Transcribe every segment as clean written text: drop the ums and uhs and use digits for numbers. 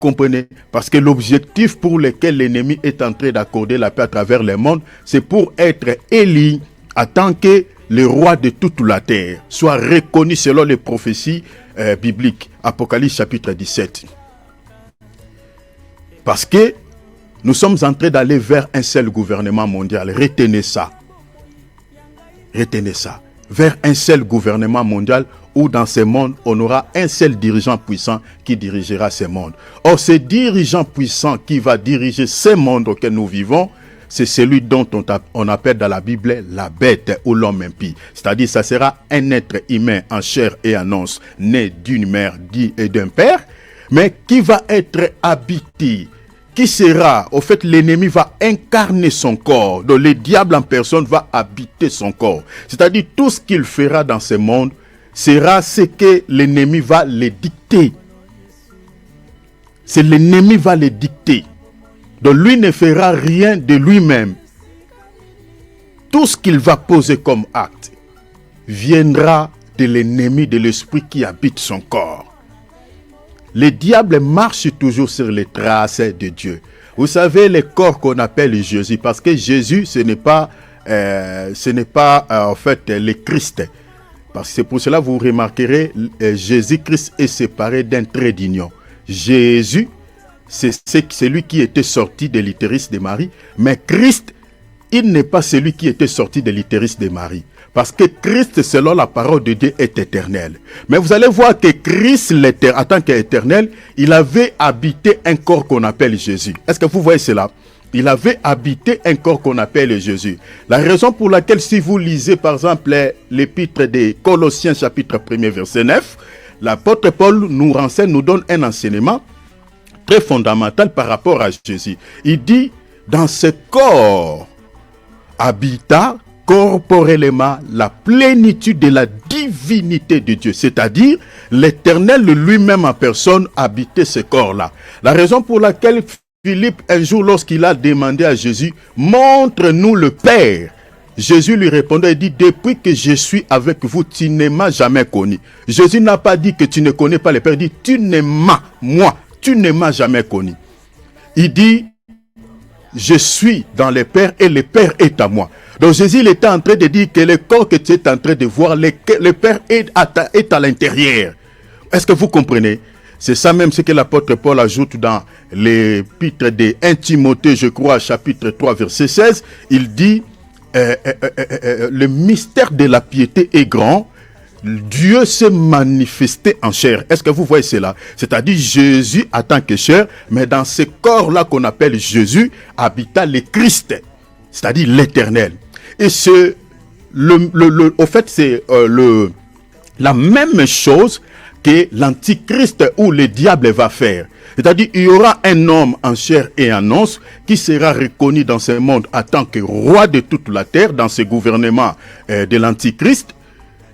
Comprenez? Parce que l'objectif pour lequel l'ennemi est en train d'accorder la paix à travers le monde, c'est pour être élu en tant que le roi de toute la terre, soit reconnu selon les prophéties bibliques. Apocalypse chapitre 17. Parce que nous sommes en train d'aller vers un seul gouvernement mondial. Retenez ça. Retenez ça. Vers un seul gouvernement mondial où dans ce monde, on aura un seul dirigeant puissant qui dirigera ce monde. Or, ce dirigeant puissant qui va diriger ce monde auquel nous vivons, c'est celui dont on appelle dans la Bible la bête ou l'homme impie. C'est-à-dire, ça sera un être humain en chair et en os, né d'une mère et d'un père, mais qui va être habité, qui sera, au fait, l'ennemi va incarner son corps. Donc, le diable en personne va habiter son corps. C'est-à-dire, tout ce qu'il fera dans ce monde sera ce que l'ennemi va le dicter. C'est l'ennemi va le dicter. Donc, lui ne fera rien de lui-même. Tout ce qu'il va poser comme acte viendra de l'ennemi, de l'esprit qui habite son corps. Le diable marche toujours sur les traces de Dieu. Vous savez, le corps qu'on appelle Jésus, parce que Jésus, ce n'est pas en fait le Christ. Parce que c'est pour cela que vous remarquerez, Jésus-Christ est séparé d'un trait d'union. Jésus, c'est celui qui était sorti de l'utérus de Marie, mais Christ, il n'est pas celui qui était sorti de l'utérus de Marie. Parce que Christ, selon la parole de Dieu, est éternel. Mais vous allez voir que Christ, en tant qu'éternel, il avait habité un corps qu'on appelle Jésus. Est-ce que vous voyez cela? Il avait habité un corps qu'on appelle Jésus. La raison pour laquelle, si vous lisez, par exemple, l'épître des Colossiens, chapitre 1er, verset 9, l'apôtre Paul nous renseigne, nous donne un enseignement très fondamental par rapport à Jésus. Il dit, dans ce corps habita corporellement la plénitude de la divinité de Dieu, c'est-à-dire l'Éternel lui-même en personne habitait ce corps-là. La raison pour laquelle Philippe, un jour, lorsqu'il a demandé à Jésus, montre-nous le Père, Jésus lui répondait, il dit, depuis que je suis avec vous, tu ne m'as jamais connu. Jésus n'a pas dit que tu ne connais pas le Père, il dit, tu ne m'as jamais connu. Il dit, je suis dans le Père et le Père est à moi. Donc Jésus il était en train de dire que le corps que tu es en train de voir, le Père est à l'intérieur. Est-ce que vous comprenez? C'est ça même ce que l'apôtre Paul ajoute dans l'épître de 1 Timothée, je crois, chapitre 3, verset 16. Il dit, le mystère de la piété est grand. Dieu s'est manifesté en chair. Est-ce que vous voyez cela? C'est-à-dire Jésus en tant que chair, mais dans ce corps-là qu'on appelle Jésus, habita le Christ, c'est-à-dire l'Éternel. Et c'est au fait, c'est la même chose que l'Antichrist ou le diable va faire. C'est-à-dire il y aura un homme en chair et en os qui sera reconnu dans ce monde en tant que roi de toute la terre, dans ce gouvernement de l'Antichrist.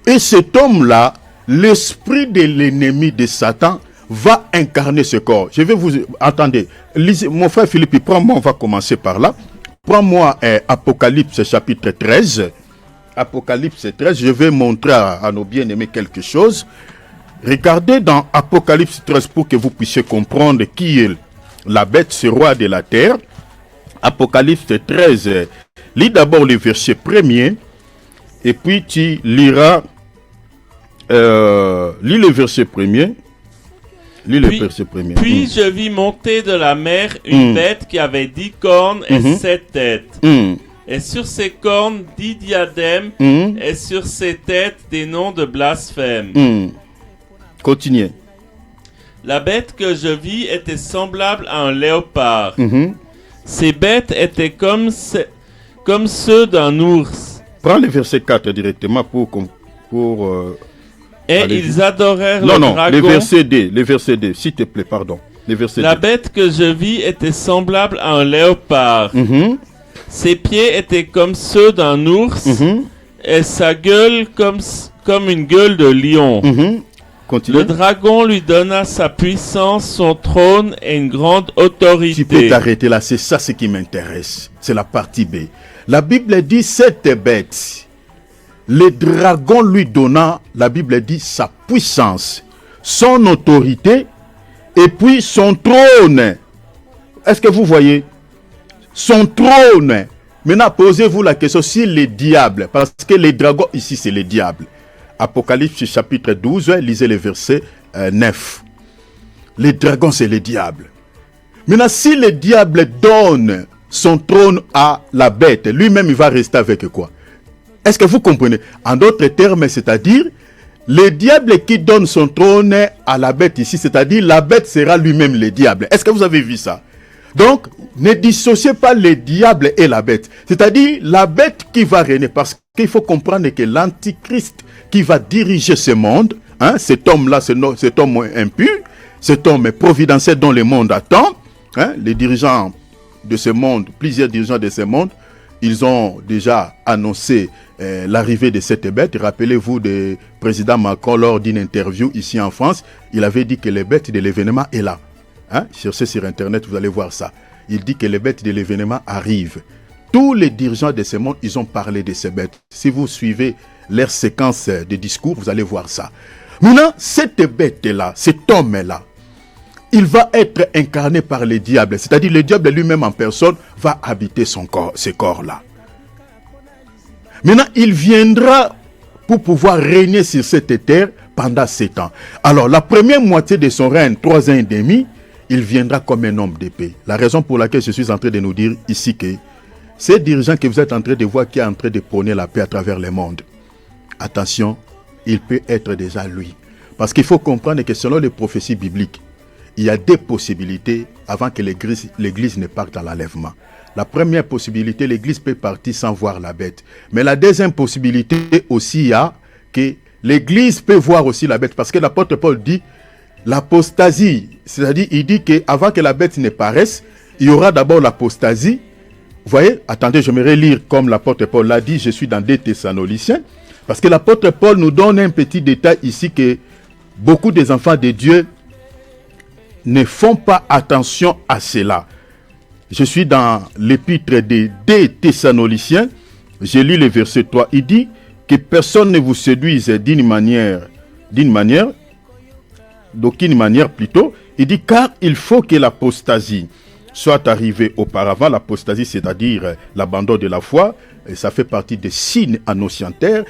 Et cet homme-là, l'esprit de l'ennemi de Satan, va incarner ce corps. Je vais vous... Attendez, lisez, mon frère Philippe, prends-moi, on va commencer par là. Prends-moi Apocalypse chapitre 13. Apocalypse 13, je vais montrer à nos bien-aimés quelque chose. Regardez dans Apocalypse 13 pour que vous puissiez comprendre qui est la bête, ce roi de la terre. Apocalypse 13, lis d'abord le verset 1er, et puis tu liras... lis le verset premier. Puis je vis monter de la mer une bête qui avait 10 cornes et 7 têtes. Et sur ses cornes 10 diadèmes, et sur ses têtes des noms de blasphème. Continuez. La bête que je vis était semblable à un léopard. Ces bêtes étaient comme ceux d'un ours. Prends le verset 4 directement pour et ils adorèrent le dragon. Non, le verset D, s'il te plaît, pardon. La bête que je vis était semblable à un léopard. Ses pieds étaient comme ceux d'un ours, et sa gueule comme une gueule de lion. Continue. Le dragon lui donna sa puissance, son trône et une grande autorité. Tu peux t'arrêter là, c'est ça ce qui m'intéresse. C'est la partie B. La Bible dit cette bête, le dragon lui donna, la Bible dit, sa puissance, son autorité Et puis son trône. Est-ce que vous voyez? Son trône. Maintenant, posez-vous la question, si les diables, parce que les dragons ici, c'est les diables. Apocalypse chapitre 12, lisez le verset 9. Les dragons, c'est les diables. Maintenant, si le diable donne son trône à la bête, lui-même, il va rester avec quoi? Est-ce que vous comprenez? En d'autres termes, c'est-à-dire, le diable qui donne son trône à la bête ici, c'est-à-dire, la bête sera lui-même le diable. Est-ce que vous avez vu ça? Donc, ne dissociez pas le diable et la bête. C'est-à-dire, la bête qui va régner, parce qu'il faut comprendre que l'antichrist qui va diriger ce monde, hein, cet homme-là, cet homme impur, cet homme providentiel dont le monde attend, hein, les dirigeants de ce monde, plusieurs dirigeants de ce monde, ils ont déjà annoncé l'arrivée de cette bête. Rappelez-vous du président Macron lors d'une interview ici en France, il avait dit que les bêtes de l'événement est là. Hein? Cherchez sur internet, vous allez voir ça. Il dit que les bêtes de l'événement arrivent. Tous les dirigeants de ce monde, ils ont parlé de ces bêtes. Si vous suivez leur séquence de discours, vous allez voir ça. Maintenant, cette bête-là, cet homme-là, il va être incarné par le diable. C'est-à-dire le diable lui-même en personne va habiter son corps, ce corps-là. Maintenant, il viendra pour pouvoir régner sur cette terre pendant 7 ans. Alors, la première moitié de son règne, 3 ans et demi, il viendra comme un homme d'épée. La raison pour laquelle je suis en train de nous dire ici que ces dirigeants que vous êtes en train de voir qui est en train de prôner la paix à travers le monde, attention, il peut être déjà lui. Parce qu'il faut comprendre que selon les prophéties bibliques, il y a 2 possibilités avant que l'église ne parte à l'enlèvement. La première possibilité, l'église peut partir sans voir la bête. Mais la deuxième possibilité aussi, il y a que l'église peut voir aussi la bête. Parce que l'apôtre Paul dit, l'apostasie, c'est-à-dire il dit qu'avant que la bête ne paraisse, il y aura d'abord l'apostasie. Vous voyez, attendez, je vais lire comme l'apôtre Paul l'a dit, je suis dans 2 Thessaloniciens. Parce que l'apôtre Paul nous donne un petit détail ici que beaucoup des enfants de Dieu ne font pas attention à cela. Je suis dans l'épître des 2 Thessaloniciens. J'ai lu le verset 3. Il dit que personne ne vous séduise d'aucune manière plutôt. Il dit car il faut que l'apostasie soit arrivée auparavant. L'apostasie, c'est-à-dire l'abandon de la foi. Et ça fait partie des signes annonciataires.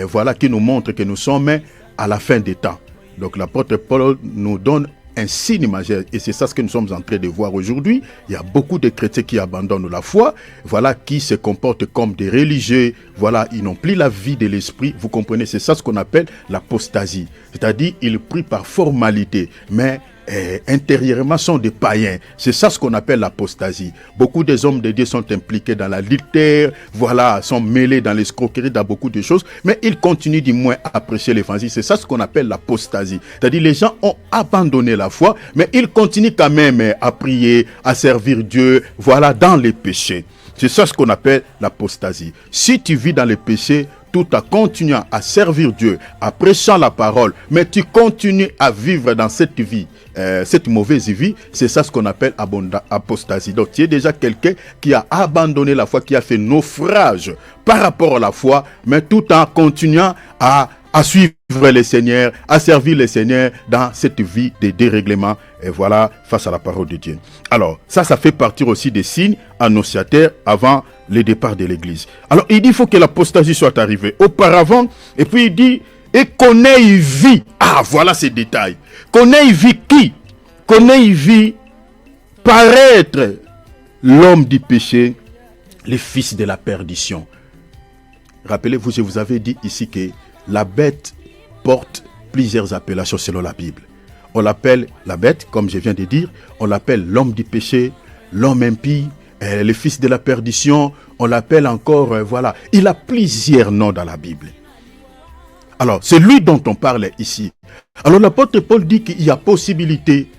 Voilà qui nous montre que nous sommes à la fin des temps. Donc l'apôtre Paul nous donne un signe majeur, et c'est ça ce que nous sommes en train de voir aujourd'hui. Il y a beaucoup de chrétiens qui abandonnent la foi, voilà, qui se comportent comme des religieux, voilà, ils n'ont plus la vie de l'esprit, vous comprenez, c'est ça ce qu'on appelle l'apostasie, c'est-à-dire ils prient par formalité, mais intérieurement sont des païens. C'est ça ce qu'on appelle l'apostasie. Beaucoup des hommes de Dieu sont impliqués dans la l'adultère, voilà, sont mêlés dans l'escroquerie, dans beaucoup de choses, mais ils continuent du moins à prêcher l'évangile. C'est ça ce qu'on appelle l'apostasie. C'est-à-dire les gens ont abandonné la foi, mais ils continuent quand même à prier, à servir Dieu, voilà, dans les péchés. C'est ça ce qu'on appelle l'apostasie. Si tu vis dans les péchés, tout en continuant à servir Dieu, à prêchant la parole, mais tu continues à vivre dans cette vie, cette mauvaise vie, c'est ça ce qu'on appelle apostasie. Donc tu es déjà quelqu'un qui a abandonné la foi, qui a fait naufrage par rapport à la foi, mais tout en continuant à suivre le Seigneur, à servir le Seigneur dans cette vie de dérèglement, et voilà, face à la parole de Dieu. Alors, ça fait partie aussi des signes annonciateurs avant le départ de l'église. Alors, il dit, il faut que l'apostasie soit arrivée auparavant, et puis il dit, et qu'on ait vu, ah, voilà ces détails, qu'on ait vu qui? Qu'on ait vu paraître l'homme du péché, le fils de la perdition. Rappelez-vous, je vous avais dit ici que la bête porte plusieurs appellations selon la Bible. On l'appelle la bête, comme je viens de dire. On l'appelle l'homme du péché, l'homme impie, le fils de la perdition. On l'appelle encore, voilà. Il a plusieurs noms dans la Bible. Alors, c'est lui dont on parle ici. Alors, l'apôtre Paul dit qu'il y a possibilité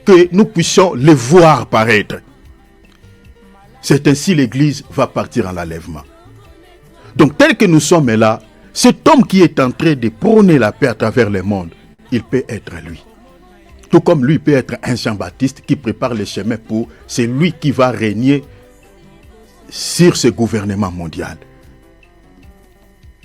que nous puissions le voir paraître. C'est ainsi l'Église va partir en enlèvement. Donc, tel que nous sommes là, cet homme qui est en train de prôner la paix à travers le monde, il peut être lui. Tout comme lui peut être un Jean-Baptiste qui prépare le chemin pour celui qui va régner sur ce gouvernement mondial.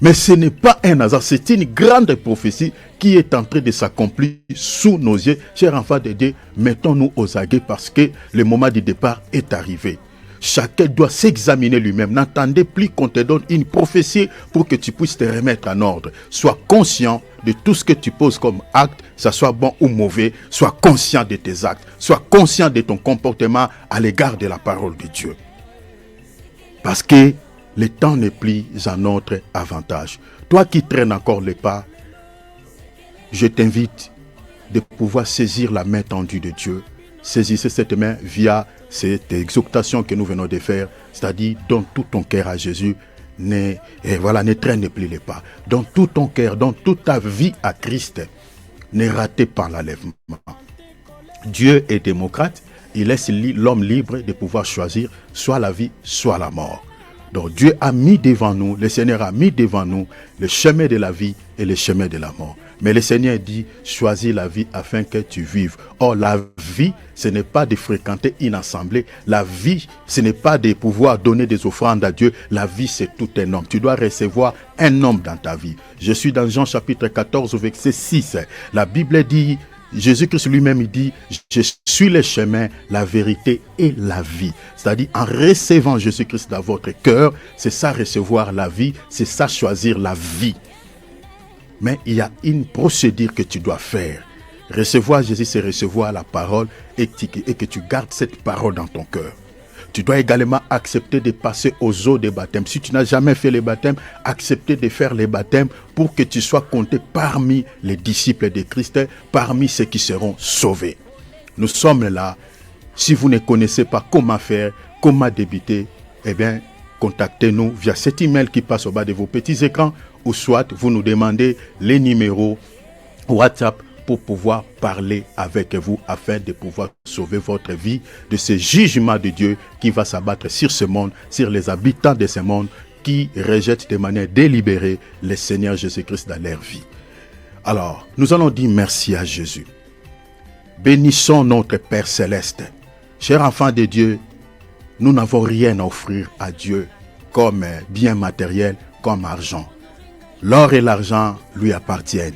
Mais ce n'est pas un hasard, c'est une grande prophétie qui est en train de s'accomplir sous nos yeux. Chers enfants de Dieu, mettons-nous aux aguets parce que le moment du départ est arrivé. Chacun doit s'examiner lui-même. N'attendez plus qu'on te donne une prophétie pour que tu puisses te remettre en ordre. Sois conscient de tout ce que tu poses comme acte, que ce soit bon ou mauvais. Sois conscient de tes actes. Sois conscient de ton comportement à l'égard de la parole de Dieu. Parce que le temps n'est plus à notre avantage. Toi qui traînes encore les pas, je t'invite de pouvoir saisir la main tendue de Dieu. Saisissez cette main via cette exhortation que nous venons de faire, c'est-à-dire donne tout ton cœur à Jésus. Ne traîne plus les pas. Donne tout ton cœur, donne toute ta vie à Christ. Ne ratez pas l'enlèvement. Dieu est démocrate. Il laisse l'homme libre de pouvoir choisir soit la vie, soit la mort. Donc Dieu a mis devant nous, le Seigneur a mis devant nous le chemin de la vie et le chemin de la mort. Mais le Seigneur dit, choisis la vie afin que tu vives. Or, la vie, ce n'est pas de fréquenter une assemblée. La vie, ce n'est pas de pouvoir donner des offrandes à Dieu. La vie, c'est tout un homme. Tu dois recevoir un homme dans ta vie. Je suis dans Jean chapitre 14, verset 6. La Bible dit, Jésus-Christ lui-même il dit, je suis le chemin, la vérité et la vie. C'est-à-dire en recevant Jésus-Christ dans votre cœur, c'est ça recevoir la vie, c'est ça choisir la vie. Mais il y a une procédure que tu dois faire. Recevoir Jésus, c'est recevoir la parole et que tu gardes cette parole dans ton cœur. Tu dois également accepter de passer aux eaux des baptêmes. Si tu n'as jamais fait les baptêmes, accepter de faire les baptêmes pour que tu sois compté parmi les disciples de Christ, parmi ceux qui seront sauvés. Nous sommes là. Si vous ne connaissez pas comment faire, comment débuter, eh bien, contactez-nous via cet email qui passe au bas de vos petits écrans ou soit vous nous demandez les numéros WhatsApp pour pouvoir parler avec vous afin de pouvoir sauver votre vie de ce jugement de Dieu qui va s'abattre sur ce monde, sur les habitants de ce monde qui rejettent de manière délibérée le Seigneur Jésus-Christ dans leur vie. Alors, nous allons dire merci à Jésus. Bénissons notre Père Céleste. Chers enfants de Dieu, nous n'avons rien à offrir à Dieu comme bien matériel, comme argent. L'or et l'argent lui appartiennent.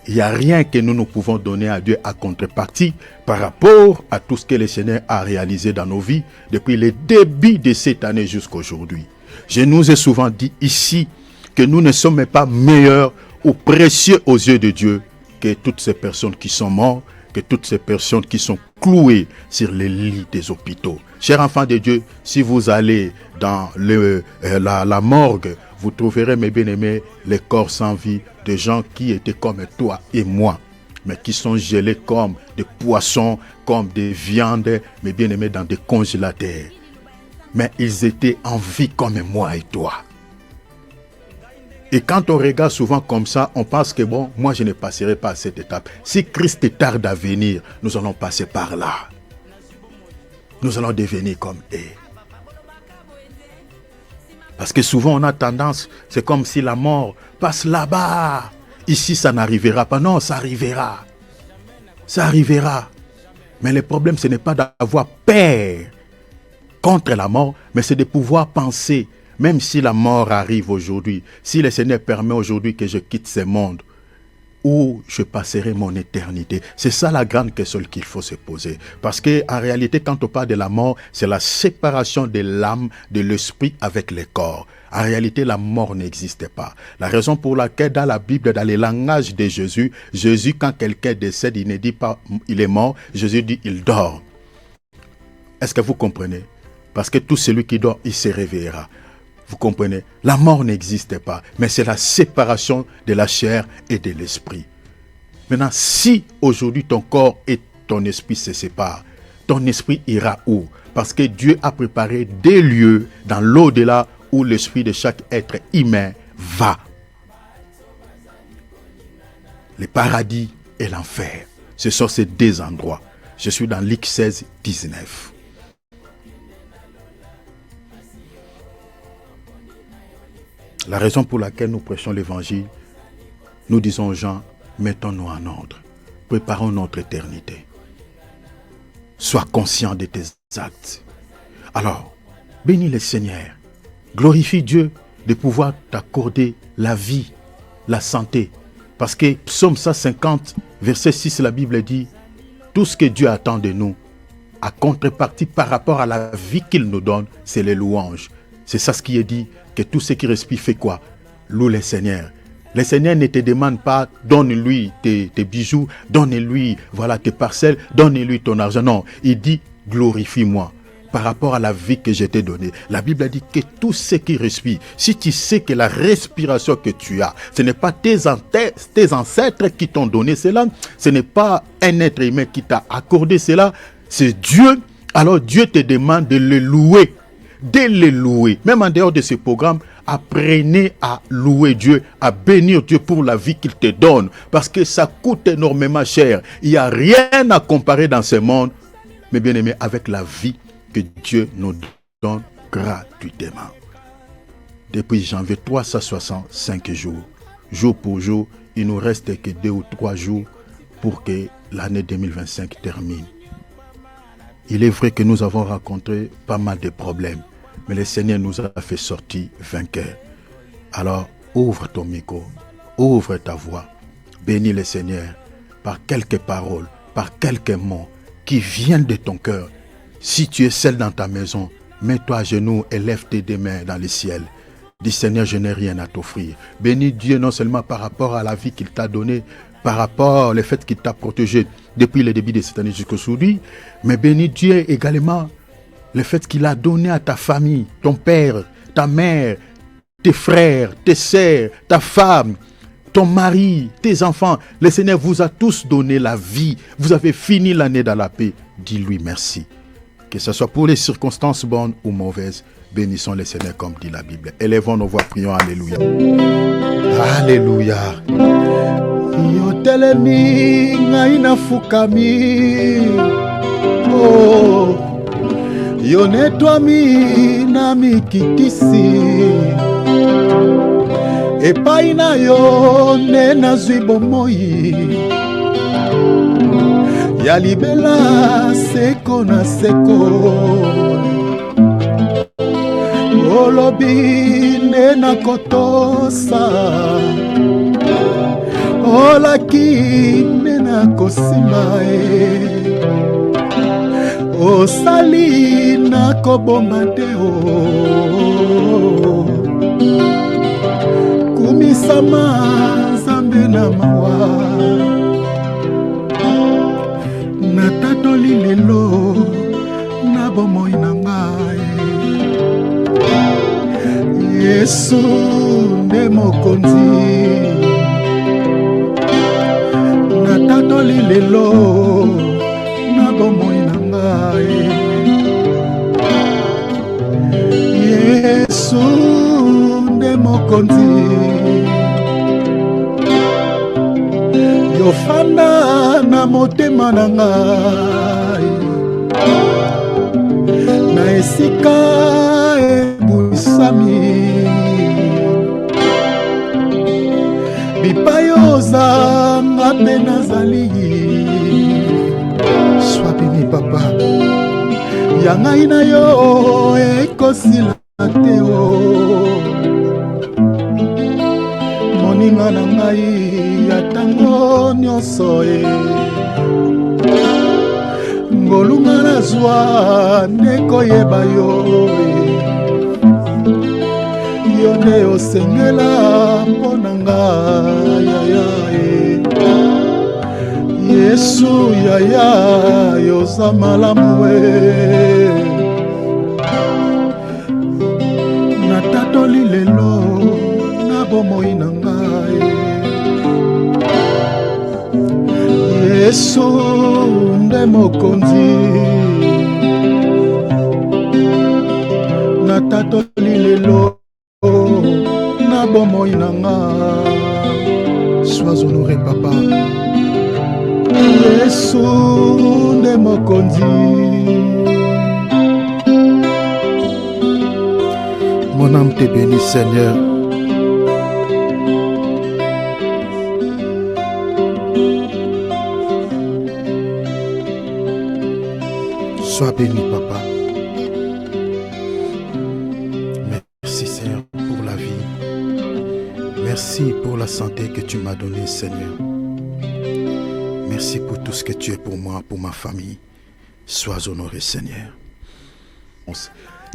Il n'y a rien que nous pouvons donner à Dieu à contrepartie par rapport à tout ce que le Seigneur a réalisé dans nos vies depuis le début de cette année jusqu'à aujourd'hui. Je nous ai souvent dit ici que nous ne sommes pas meilleurs ou précieux aux yeux de Dieu que toutes ces personnes qui sont mortes, que toutes ces personnes qui sont clouées sur les lits des hôpitaux. Chers enfants de Dieu, si vous allez dans la morgue, vous trouverez, mes bien-aimés, les corps sans vie de gens qui étaient comme toi et moi, mais qui sont gelés comme des poissons, comme des viandes, mes bien-aimés, dans des congélateurs. Mais ils étaient en vie comme moi et toi. Et quand on regarde souvent comme ça, on pense que bon, moi je ne passerai pas à cette étape. Si Christ tarde à venir, nous allons passer par là. Nous allons devenir comme eux. Parce que souvent on a tendance, c'est comme si la mort passe là-bas. Ici ça n'arrivera pas. Non, ça arrivera. Ça arrivera. Mais le problème ce n'est pas d'avoir peur contre la mort, mais c'est de pouvoir penser, même si la mort arrive aujourd'hui, si le Seigneur permet aujourd'hui que je quitte ce monde, où je passerai mon éternité. C'est ça la grande question qu'il faut se poser. Parce qu'en réalité, quand on parle de la mort, c'est la séparation de l'âme, de l'esprit avec le corps. En réalité, la mort n'existe pas. La raison pour laquelle dans la Bible, dans le langage de Jésus, Jésus, quand quelqu'un décède, il ne dit pas il est mort, Jésus dit il dort. Est-ce que vous comprenez? Parce que tout celui qui dort, il se réveillera. Vous comprenez? La mort n'existe pas, mais c'est la séparation de la chair et de l'esprit. Maintenant, si aujourd'hui ton corps et ton esprit se séparent, ton esprit ira où? Parce que Dieu a préparé des lieux dans l'au-delà où l'esprit de chaque être humain va. Le paradis et l'enfer, ce sont ces deux endroits. Je suis dans Luc 16, 19. La raison pour laquelle nous prêchons l'évangile, nous disons aux gens, mettons-nous en ordre, préparons notre éternité. Sois conscient de tes actes. Alors, bénis le Seigneur, glorifie Dieu, de pouvoir t'accorder la vie, la santé. Parce que Psaume 150, verset 6, la Bible dit, tout ce que Dieu attend de nous, à contrepartie par rapport à la vie qu'il nous donne, c'est les louanges. C'est ça ce qui est dit, que tout ce qui respire fait quoi? Loue le Seigneur. Le Seigneur ne te demande pas, donne-lui tes bijoux, donne-lui voilà, tes parcelles, donne-lui ton argent. Non, il dit, glorifie-moi par rapport à la vie que je t'ai donnée. La Bible a dit que tout ce qui respire, si tu sais que la respiration que tu as, ce n'est pas tes ancêtres qui t'ont donné cela, ce n'est pas un être humain qui t'a accordé cela, c'est Dieu. Alors Dieu te demande de le louer, de le louer. Même en dehors de ce programme, apprenez à louer Dieu, à bénir Dieu pour la vie qu'il te donne, parce que ça coûte énormément cher. Il n'y a rien à comparer dans ce monde, mes bien-aimés, avec la vie que Dieu nous donne gratuitement. Depuis janvier, 365 jours, jour pour jour, il nous reste que 2 ou 3 jours pour que l'année 2025 termine. Il est vrai que nous avons rencontré pas mal de problèmes, mais le Seigneur nous a fait sortir vainqueurs. Alors, ouvre ton micro, ouvre ta voix, bénis le Seigneur par quelques paroles, par quelques mots qui viennent de ton cœur. Si tu es seul dans ta maison, mets-toi à genoux et lève tes deux mains dans le ciel. Dis Seigneur, je n'ai rien à t'offrir. Bénis Dieu non seulement par rapport à la vie qu'il t'a donnée, par rapport au fait qu'il t'a protégé depuis le début de cette année jusqu'aujourd'hui, mais bénis Dieu également le fait qu'il a donné à ta famille, ton père, ta mère, tes frères, tes sœurs, ta femme, ton mari, tes enfants. Le Seigneur vous a tous donné la vie. Vous avez fini l'année dans la paix. Dis-lui merci. Que ce soit pour les circonstances bonnes ou mauvaises, bénissons le Seigneur comme dit la Bible. Élevons nos voix, prions, alléluia. Alléluia. Yo telemi ngai nafukami. Oh. Yo netwami na mikitisi. Epai na yo ne nazwi bomoi. Ya libela seko na seko. Olobi ne na kotosa. Olaki ne na kosimba e. Osali na kobomba te o. Kumisama zambe na mawa. Natatoli lelo na bomoi na ngai. Yesu nde mokonzi. Natatoli lelo na bomoi na ngai. Yesu nde mokonzi. Yofanda na motema na ngai. Na esika ebusami. Bipai ozanga mpe nazali. Sois béni papa. Ya ngai na yo ekosila te o. Moninga na ngai ya tango nyonso e. Ngolunga nazwa nekoyeba yo e. Yo nde osengela mpo na ngai yaya e. Yesu yaya yoza malamu e. Natatoli lelo na bomoi na ngai. Yesu nde mokonzi. Natatoli lelo na bomoi na ngai. Sois honoré papa. Yesu nde mokonzi. Mon âme te bénit Seigneur. Sois béni papa. Merci Seigneur pour la vie. Merci pour la santé que tu m'as donnée, Seigneur. Merci pour tout ce que tu es pour moi, pour ma famille. Sois honoré, Seigneur.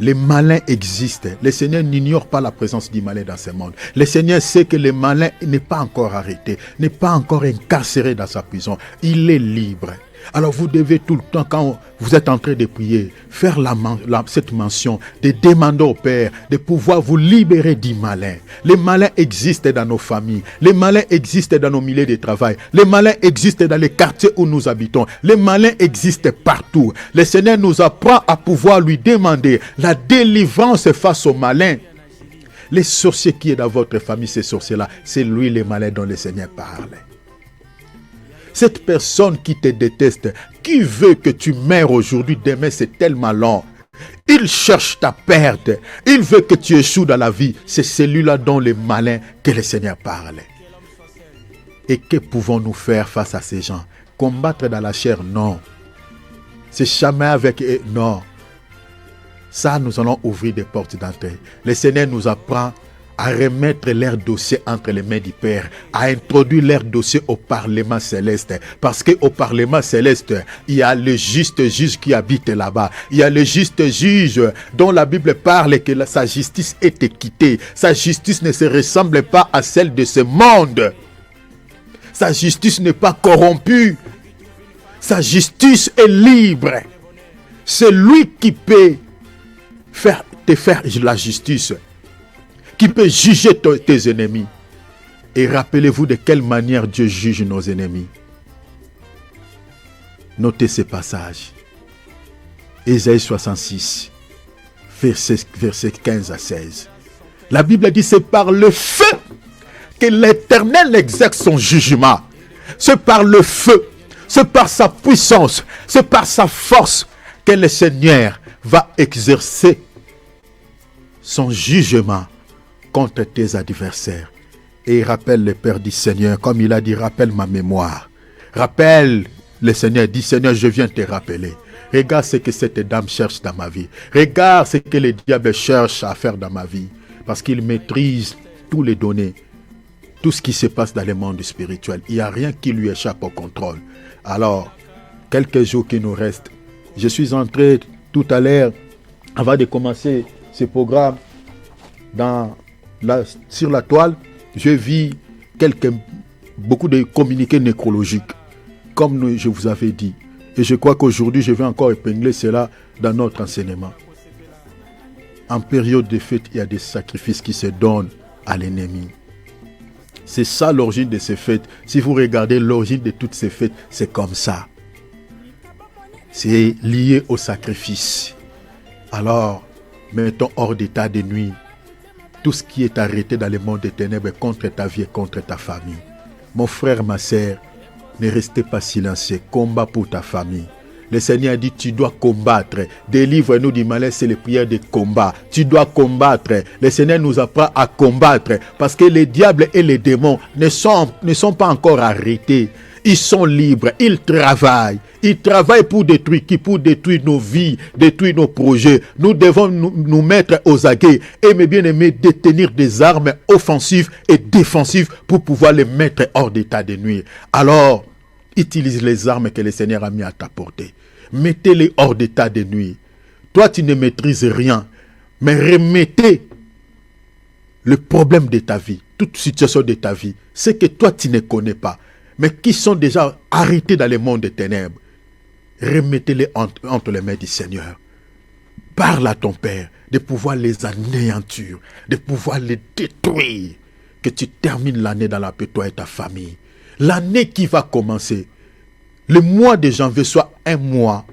Les malins existent. Le Seigneur n'ignore pas la présence du malin dans ce monde. Le Seigneur sait que le malin n'est pas encore arrêté, n'est pas encore incarcéré dans sa prison. Il est libre. Alors vous devez tout le temps, quand vous êtes en train de prier, faire cette mention, de demander au Père de pouvoir vous libérer du malin. Les malins existent dans nos familles, les malins existent dans nos milieux de travail, les malins existent dans les quartiers où nous habitons, les malins existent partout. Le Seigneur nous apprend à pouvoir lui demander la délivrance face aux malins. Les sorciers qui est dans votre famille, ces sorciers-là, c'est lui les malins dont le Seigneur parle. Cette personne qui te déteste, qui veut que tu meurs aujourd'hui, demain c'est tellement long. Il cherche ta perte. Il veut que tu échoues dans la vie. C'est celui-là dont les malins que le Seigneur parle. Et que pouvons-nous faire face à ces gens? Combattre dans la chair? Non. Se chamer avec eux? Non. Ça, nous allons ouvrir des portes d'entrée. Le Seigneur nous apprend à remettre leur dossier entre les mains du Père, à introduire leur dossier au Parlement céleste. Parce qu'au Parlement céleste, il y a le juste juge qui habite là-bas. Il y a le juste juge dont la Bible parle que sa justice est équitée. Sa justice ne se ressemble pas à celle de ce monde. Sa justice n'est pas corrompue. Sa justice est libre. C'est lui qui peut te faire la justice, qui peut juger tes ennemis. Et rappelez-vous de quelle manière Dieu juge nos ennemis. Notez ces passages. Ésaïe 66, versets 15 à 16. La Bible dit, c'est par le feu que l'Éternel exerce son jugement. C'est par le feu, c'est par sa puissance, c'est par sa force que le Seigneur va exercer son jugement contre tes adversaires. Et il rappelle le Père du Seigneur, comme il a dit, rappelle ma mémoire. Rappelle, le Seigneur dit, Seigneur, je viens te rappeler. Regarde ce que cette dame cherche dans ma vie. Regarde ce que le diable cherche à faire dans ma vie. Parce qu'il maîtrise tous les données, tout ce qui se passe dans le monde spirituel. Il n'y a rien qui lui échappe au contrôle. Alors, quelques jours qui nous restent, je suis entré tout à l'heure, avant de commencer ce programme, sur la toile, je vis beaucoup de communiqués nécrologiques, comme je vous avais dit. Et je crois qu'aujourd'hui, je vais encore épingler cela dans notre enseignement. En période de fête, il y a des sacrifices qui se donnent à l'ennemi. C'est ça l'origine de ces fêtes. Si vous regardez l'origine de toutes ces fêtes, c'est comme ça. C'est lié au sacrifice. Alors, mettons hors d'état de nuit tout ce qui est arrêté dans le monde des ténèbres contre ta vie et contre ta famille. Mon frère, ma sœur, ne restez pas silencieux. Combat pour ta famille. Le Seigneur dit, tu dois combattre. Délivre-nous du malin, c'est les prières de combat. Tu dois combattre. Le Seigneur nous apprend à combattre. Parce que les diables et les démons ne sont pas encore arrêtés. Ils sont libres, ils travaillent. Ils travaillent pour détruire qui? Pour détruire nos vies, détruire nos projets. Nous devons nous mettre aux aguets et, mes bien-aimés, détenir des armes offensives et défensives pour pouvoir les mettre hors d'état de nuire. Alors, utilise les armes que le Seigneur a mis à ta portée. Mettez-les hors d'état de nuire. Toi, tu ne maîtrises rien, mais remettez le problème de ta vie, toute situation de ta vie, ce que toi, tu ne connais pas, mais qui sont déjà arrêtés dans le monde des ténèbres. Remettez-les entre les mains du Seigneur. Parle à ton Père de pouvoir les anéantir, de pouvoir les détruire. Que tu termines l'année dans la paix, toi et ta famille. L'année qui va commencer, le mois de janvier soit un mois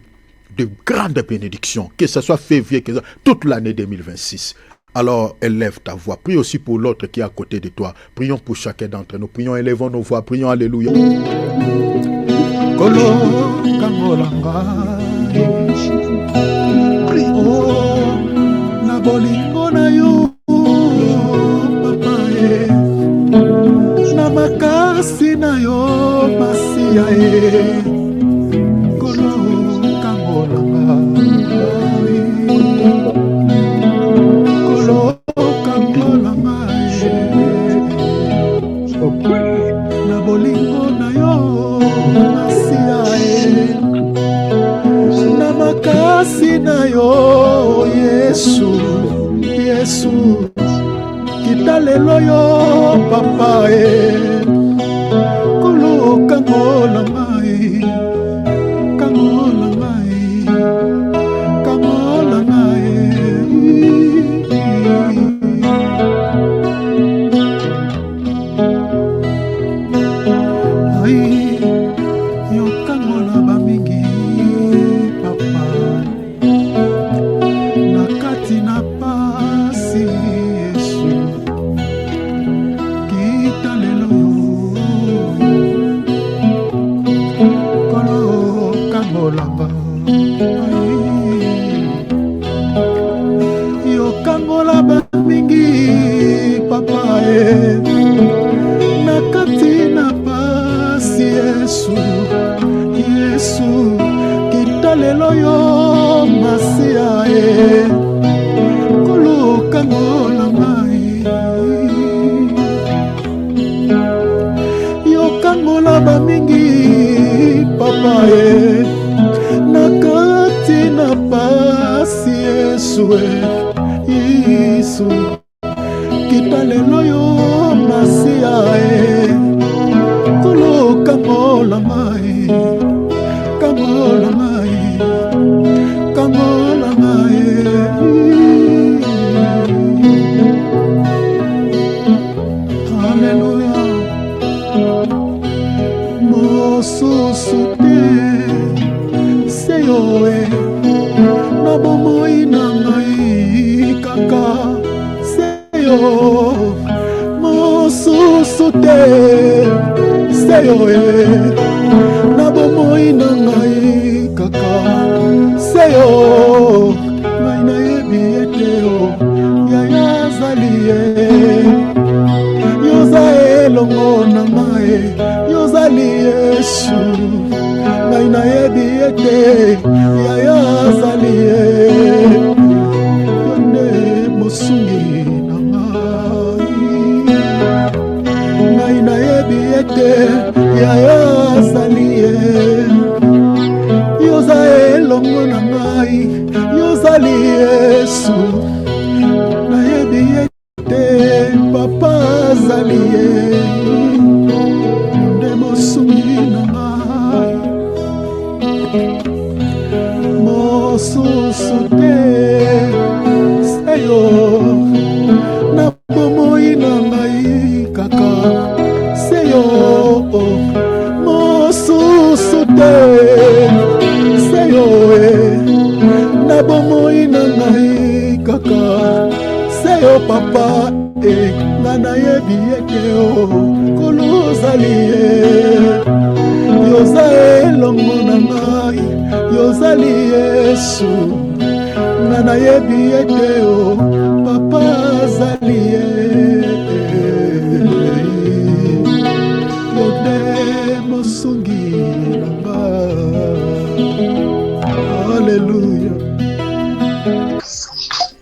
de grande bénédiction. Que ce soit février, que ce soit toute l'année 2026. Alors, élève ta voix. Prie aussi pour l'autre qui est à côté de toi. Prions pour chacun d'entre nous. Prions, élevons nos voix. Prions, alléluia. na yo Yesu Yesu kita lelo yo papa kolo kangola mai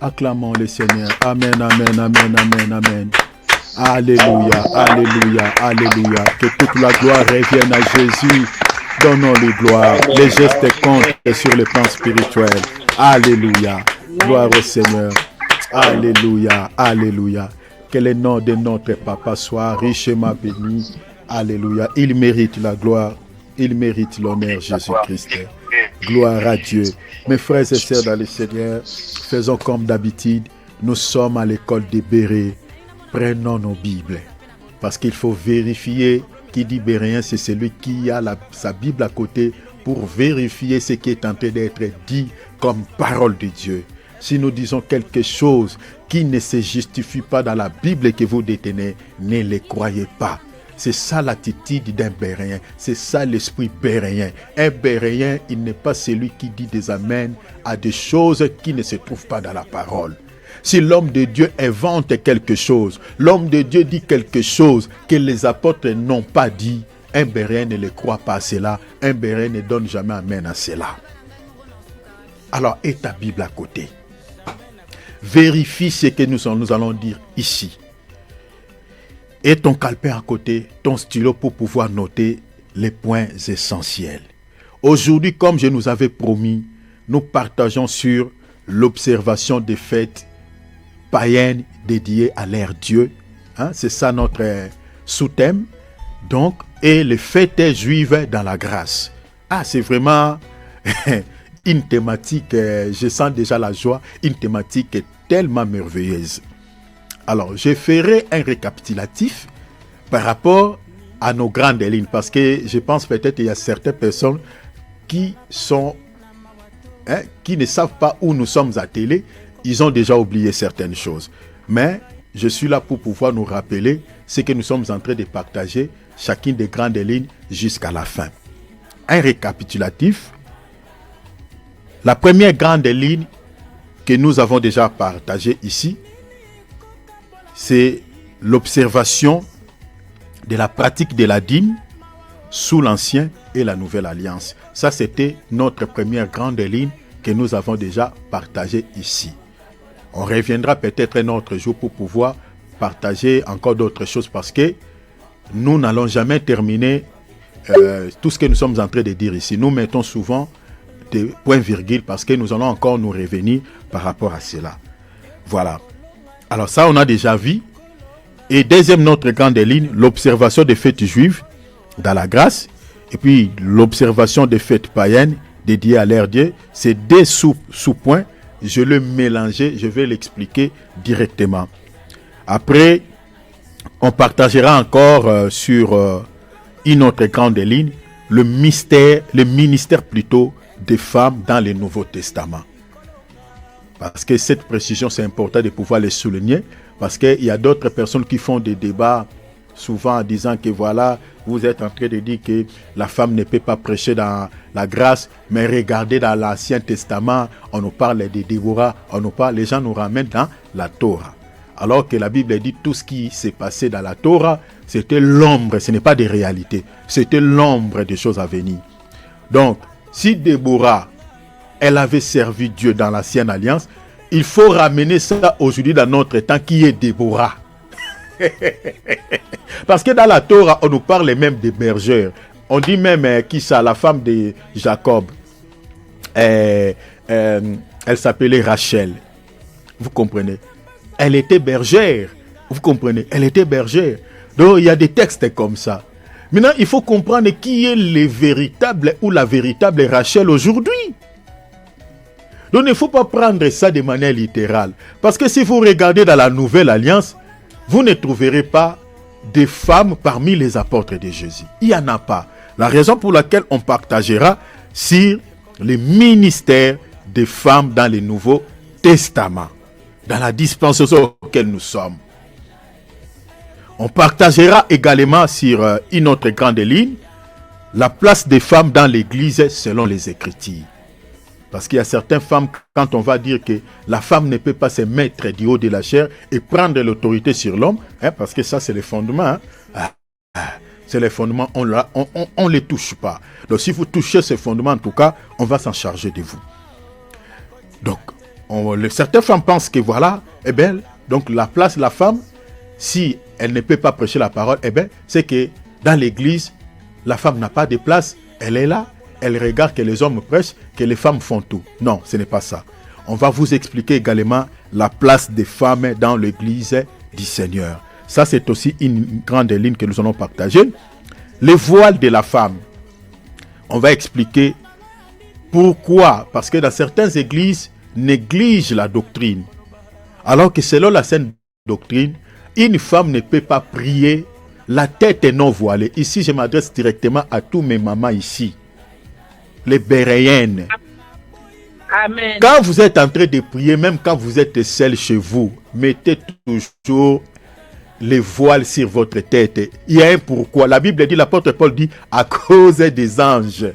Acclamons le Seigneur. Amen, amen, amen, amen, amen. Alléluia, alléluia, alléluia. Que toute la gloire revienne à Jésus. Donnons-lui gloire. Les gestes comptent sur le plan spirituel. Alléluia. Gloire au Seigneur. Alléluia, alléluia. Que le nom de notre Papa soit richement béni. Alléluia. Il mérite la gloire. Il mérite l'honneur, Jésus-Christ. Gloire à Dieu. Mes frères et sœurs dans le Seigneur, faisons comme d'habitude. Nous sommes à l'école des Bérets. Prenons nos Bibles. Parce qu'il faut vérifier. Qui dit Béréen, c'est celui qui a sa Bible à côté pour vérifier ce qui est en train d'être dit comme parole de Dieu. Si nous disons quelque chose qui ne se justifie pas dans la Bible que vous détenez, ne le croyez pas. C'est ça l'attitude d'un Béréen. C'est ça l'esprit béréen. Un Béréen, il n'est pas celui qui dit des amens à des choses qui ne se trouvent pas dans la parole. Si l'homme de Dieu invente quelque chose, l'homme de Dieu dit quelque chose que les apôtres n'ont pas dit, un Béréen ne le croit pas à cela. Un Béréen ne donne jamais amen à cela. Alors, aie ta Bible à côté. Vérifie ce que nous allons dire ici. Et ton calepin à côté, ton stylo pour pouvoir noter les points essentiels. Aujourd'hui, comme je nous avais promis, nous partageons sur l'observation des fêtes païennes dédiées à l'ère Dieu. Hein, c'est ça notre sous-thème. Donc, et les fêtes juives dans la grâce. Ah, c'est vraiment une thématique, je sens déjà la joie, une thématique tellement merveilleuse. Alors, je ferai un récapitulatif par rapport à nos grandes lignes, parce que je pense peut-être qu'il y a certaines personnes qui ne savent pas où nous sommes attelés, ils ont déjà oublié certaines choses. Mais je suis là pour pouvoir nous rappeler ce que nous sommes en train de partager, chacune des grandes lignes jusqu'à la fin. Un récapitulatif. La première grande ligne que nous avons déjà partagée ici, c'est l'observation de la pratique de la dîme sous l'Ancien et la Nouvelle Alliance. Ça, c'était notre première grande ligne que nous avons déjà partagée ici. On reviendra peut-être un autre jour pour pouvoir partager encore d'autres choses parce que nous n'allons jamais terminer tout ce que nous sommes en train de dire ici. Nous mettons souvent des points-virgules parce que nous allons encore nous revenir par rapport à cela. Voilà. Alors ça, on a déjà vu. Et deuxième, notre grande ligne, l'observation des fêtes juives dans la grâce. Et puis, l'observation des fêtes païennes dédiées à l'ère Dieu. C'est deux sous-points. Je le mélangeai, je vais l'expliquer directement. Après, on partagera encore sur une autre grande ligne, le ministère plutôt des femmes dans le Nouveau Testament. Parce que cette précision, c'est important de pouvoir les souligner. Parce qu'il y a d'autres personnes qui font des débats souvent en disant que voilà, vous êtes en train de dire que la femme ne peut pas prêcher dans la grâce, mais regardez dans l'Ancien Testament, on nous parle de Déborah, les gens nous ramènent dans la Torah. Alors que la Bible dit tout ce qui s'est passé dans la Torah, c'était l'ombre, ce n'est pas des réalités, c'était l'ombre des choses à venir. Donc, si Déborah, elle avait servi Dieu dans l'Ancienne Alliance, il faut ramener ça aujourd'hui dans notre temps qui est Déborah. Parce que dans la Torah, on nous parle même des bergères. On dit même qui ça, la femme de Jacob. Elle s'appelait Rachel. Vous comprenez? Elle était bergère. Vous comprenez? Elle était bergère. Donc il y a des textes comme ça. Maintenant, il faut comprendre qui est le véritable ou la véritable Rachel aujourd'hui. Donc il ne faut pas prendre ça de manière littérale. Parce que si vous regardez dans la Nouvelle Alliance, vous ne trouverez pas des femmes parmi les apôtres de Jésus. Il n'y en a pas. La raison pour laquelle on partagera sur le ministère des femmes dans le Nouveau Testament, dans la dispensation auquel nous sommes. On partagera également sur une autre grande ligne, la place des femmes dans l'Église selon les Écritures. Parce qu'il y a certaines femmes, quand on va dire que la femme ne peut pas se mettre du haut de la chair et prendre l'autorité sur l'homme, parce que ça c'est le fondement, c'est le fondement, on ne les touche pas. Donc si vous touchez ce fondement, en tout cas, on va s'en charger de vous. Donc, certaines femmes pensent que voilà, donc la place de la femme, si elle ne peut pas prêcher la parole, c'est que dans l'église, la femme n'a pas de place, elle est là. Elle regarde que les hommes prêchent, que les femmes font tout. Non, ce n'est pas ça. On va vous expliquer également la place des femmes dans l'église du Seigneur. Ça, c'est aussi une grande ligne que nous allons partager. Les voiles de la femme. On va expliquer pourquoi. Parce que dans certaines églises, négligent la doctrine. Alors que selon la saine doctrine, une femme ne peut pas prier la tête non voilée. Ici, je m'adresse directement à tous mes mamans ici. Les Béréennes. Amen. Quand vous êtes en train de prier, même quand vous êtes seul chez vous, mettez toujours les voiles sur votre tête. Il y a un pourquoi. La Bible dit, l'apôtre Paul dit, à cause des anges.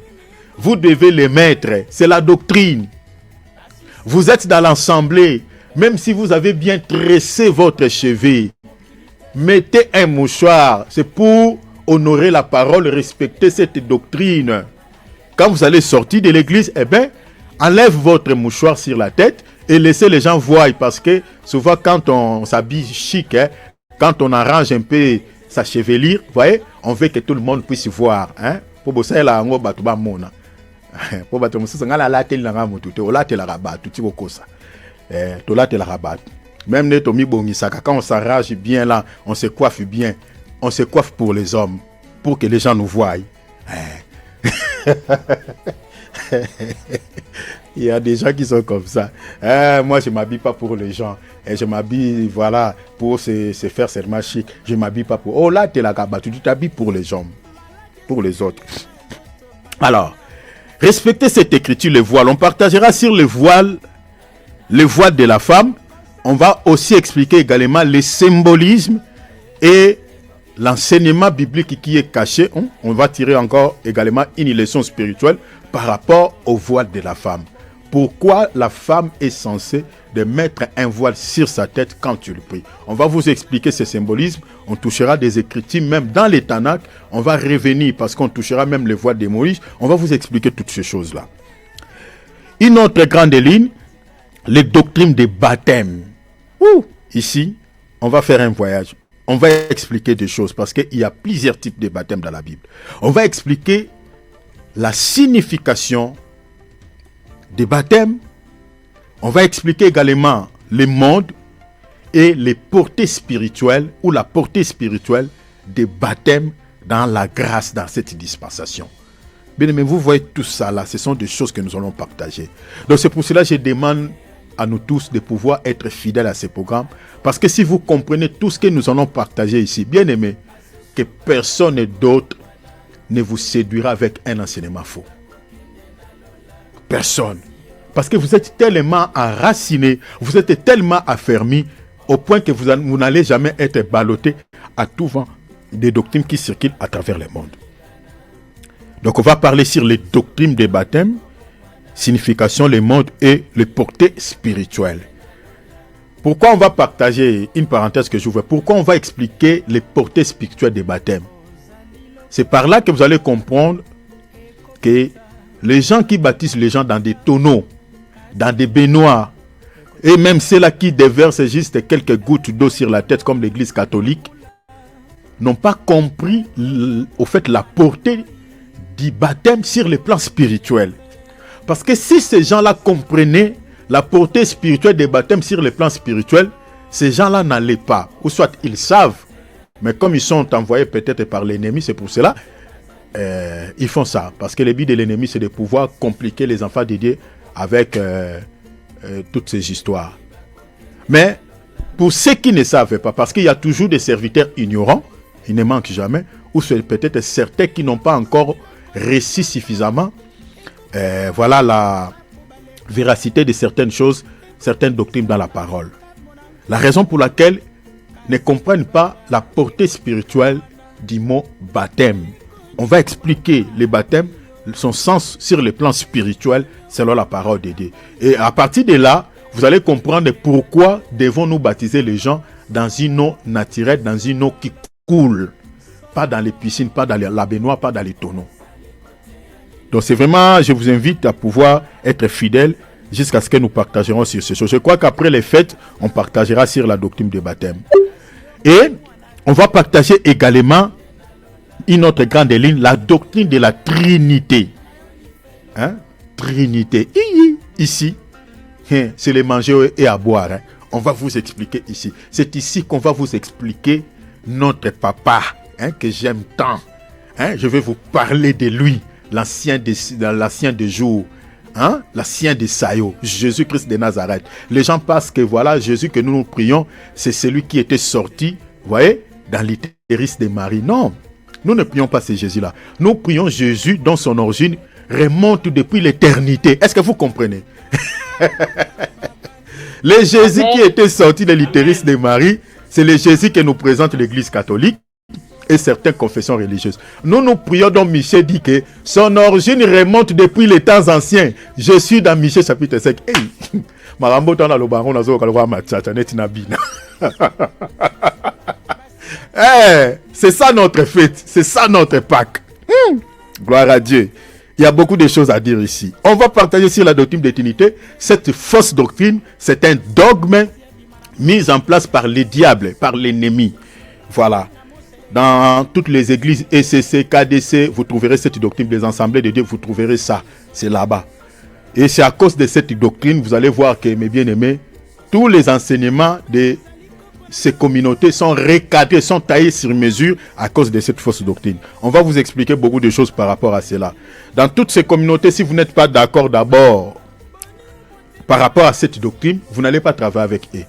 Vous devez les mettre. C'est la doctrine. Vous êtes dans l'assemblée. Même si vous avez bien tressé votre cheveux, mettez un mouchoir. C'est pour honorer la parole, respecter cette doctrine. Quand vous allez sortir de l'église, enlève votre mouchoir sur la tête et laissez les gens voir. Parce que souvent, quand on s'habille chic, quand on arrange un peu sa chevelure, vous voyez, on veut que tout le monde puisse voir. Pour bosser là, Po bato mosusu ngala la tel na motu te ola tel la ba tout kosa. To la tel la ba. Même ne tomi bongisaka quand on s'arrange bien là, on se coiffe bien. On se coiffe pour les hommes, pour que les gens nous voient. Il y a des gens qui sont comme ça. Moi, je ne m'habille pas pour les gens. Et je m'habille, voilà, pour se faire seulement chic. Je ne m'habille pas pour... Oh là, tu es là, tu t'habilles pour les gens, pour les autres. Alors, respectez cette écriture, le voile. On partagera sur le voile de la femme. On va aussi expliquer également le symbolisme et l'enseignement biblique qui est caché. On va tirer encore également une leçon spirituelle par rapport au voile de la femme. Pourquoi la femme est censée de mettre un voile sur sa tête quand tu le pries. On va vous expliquer ce symbolisme. On touchera des écritures même dans les Tanakh. On va revenir parce qu'on touchera même le voile de Moïse. On va vous expliquer toutes ces choses-là. Une autre grande ligne, les doctrines des baptêmes. Ici, on va faire un voyage. On va expliquer des choses parce qu'il y a plusieurs types de baptêmes dans la Bible. On va expliquer la signification des baptêmes. On va expliquer également les modes et les portées spirituelles ou la portée spirituelle des baptêmes dans la grâce, dans cette dispensation. Bien aimé, vous voyez tout ça là, ce sont des choses que nous allons partager. Donc c'est pour cela que je demande à nous tous de pouvoir être fidèles à ces programmes. Parce que si vous comprenez tout ce que nous allons partager ici, bien aimé, que personne d'autre ne vous séduira avec un enseignement faux. Personne. Parce que vous êtes tellement enracinés, vous êtes tellement affermis, au point que vous n'allez jamais être ballotté à tout vent des doctrines qui circulent à travers le monde. Donc on va parler sur les doctrines des baptêmes, signification, les modes et les portées spirituelles. Pourquoi on va partager, une parenthèse que j'ouvre, pourquoi on va expliquer les portées spirituelles des baptêmes? C'est par là que vous allez comprendre que les gens qui baptisent les gens dans des tonneaux, dans des baignoires, et même ceux-là qui déversent juste quelques gouttes d'eau sur la tête comme l'église catholique, n'ont pas compris au fait la portée du baptême sur le plan spirituel. Parce que si ces gens-là comprenaient la portée spirituelle des baptêmes sur le plan spirituel, ces gens-là n'allaient pas. Ou soit ils savent, mais comme ils sont envoyés peut-être par l'ennemi, c'est pour cela ils font ça. Parce que le but de l'ennemi, c'est de pouvoir compliquer les enfants de Dieu avec toutes ces histoires. Mais pour ceux qui ne savent pas, parce qu'il y a toujours des serviteurs ignorants, il ne manque jamais, ou c'est peut-être certains qui n'ont pas encore reçu suffisamment voilà la véracité de certaines choses, certaines doctrines dans la parole. La raison pour laquelle ils ne comprennent pas la portée spirituelle du mot baptême. On va expliquer les baptêmes, son sens sur le plan spirituel selon la parole de Dieu. Et à partir de là, vous allez comprendre pourquoi devons-nous baptiser les gens dans une eau naturelle, dans une eau qui coule. Pas dans les piscines, pas dans la baignoire, pas dans les tonneaux. Donc c'est vraiment, je vous invite à pouvoir être fidèles jusqu'à ce que nous partagerons sur ces choses. Je crois qu'après les fêtes, on partagera sur la doctrine du baptême. Et on va partager également une autre grande ligne, la doctrine de la Trinité. Trinité. Ici, c'est les manger et à boire. On va vous expliquer ici. C'est ici qu'on va vous expliquer notre papa, que j'aime tant. Je vais vous parler de lui, l'ancien des jours. L'ancien de Sayo, Jésus-Christ de Nazareth. Les gens pensent que voilà, Jésus que nous prions, c'est celui qui était sorti, vous voyez, dans l'utérus de Marie. Non, nous ne prions pas ce Jésus-là. Nous prions Jésus dont son origine remonte depuis l'éternité. Est-ce que vous comprenez? Le Jésus qui était sorti de l'utérus de Marie, c'est le Jésus que nous présente l'Église catholique et certaines confessions religieuses. Nous prions donc, Michée dit que son origine remonte depuis les temps anciens. Je suis dans Michée chapitre 5. C'est ça notre fête, c'est ça notre Pâques. Gloire à Dieu. Il y a beaucoup de choses à dire ici. On va partager sur la doctrine de Trinité. Cette fausse doctrine, c'est un dogme mis en place par les diables, par l'ennemi. Voilà. Dans toutes les églises ECC, KDC, vous trouverez cette doctrine. Des assemblées de Dieu, vous trouverez ça. C'est là-bas. Et c'est à cause de cette doctrine, vous allez voir que, mes bien-aimés, tous les enseignements de ces communautés sont recadrés, sont taillés sur mesure à cause de cette fausse doctrine. On va vous expliquer beaucoup de choses par rapport à cela. Dans toutes ces communautés, si vous n'êtes pas d'accord d'abord par rapport à cette doctrine, vous n'allez pas travailler avec eux.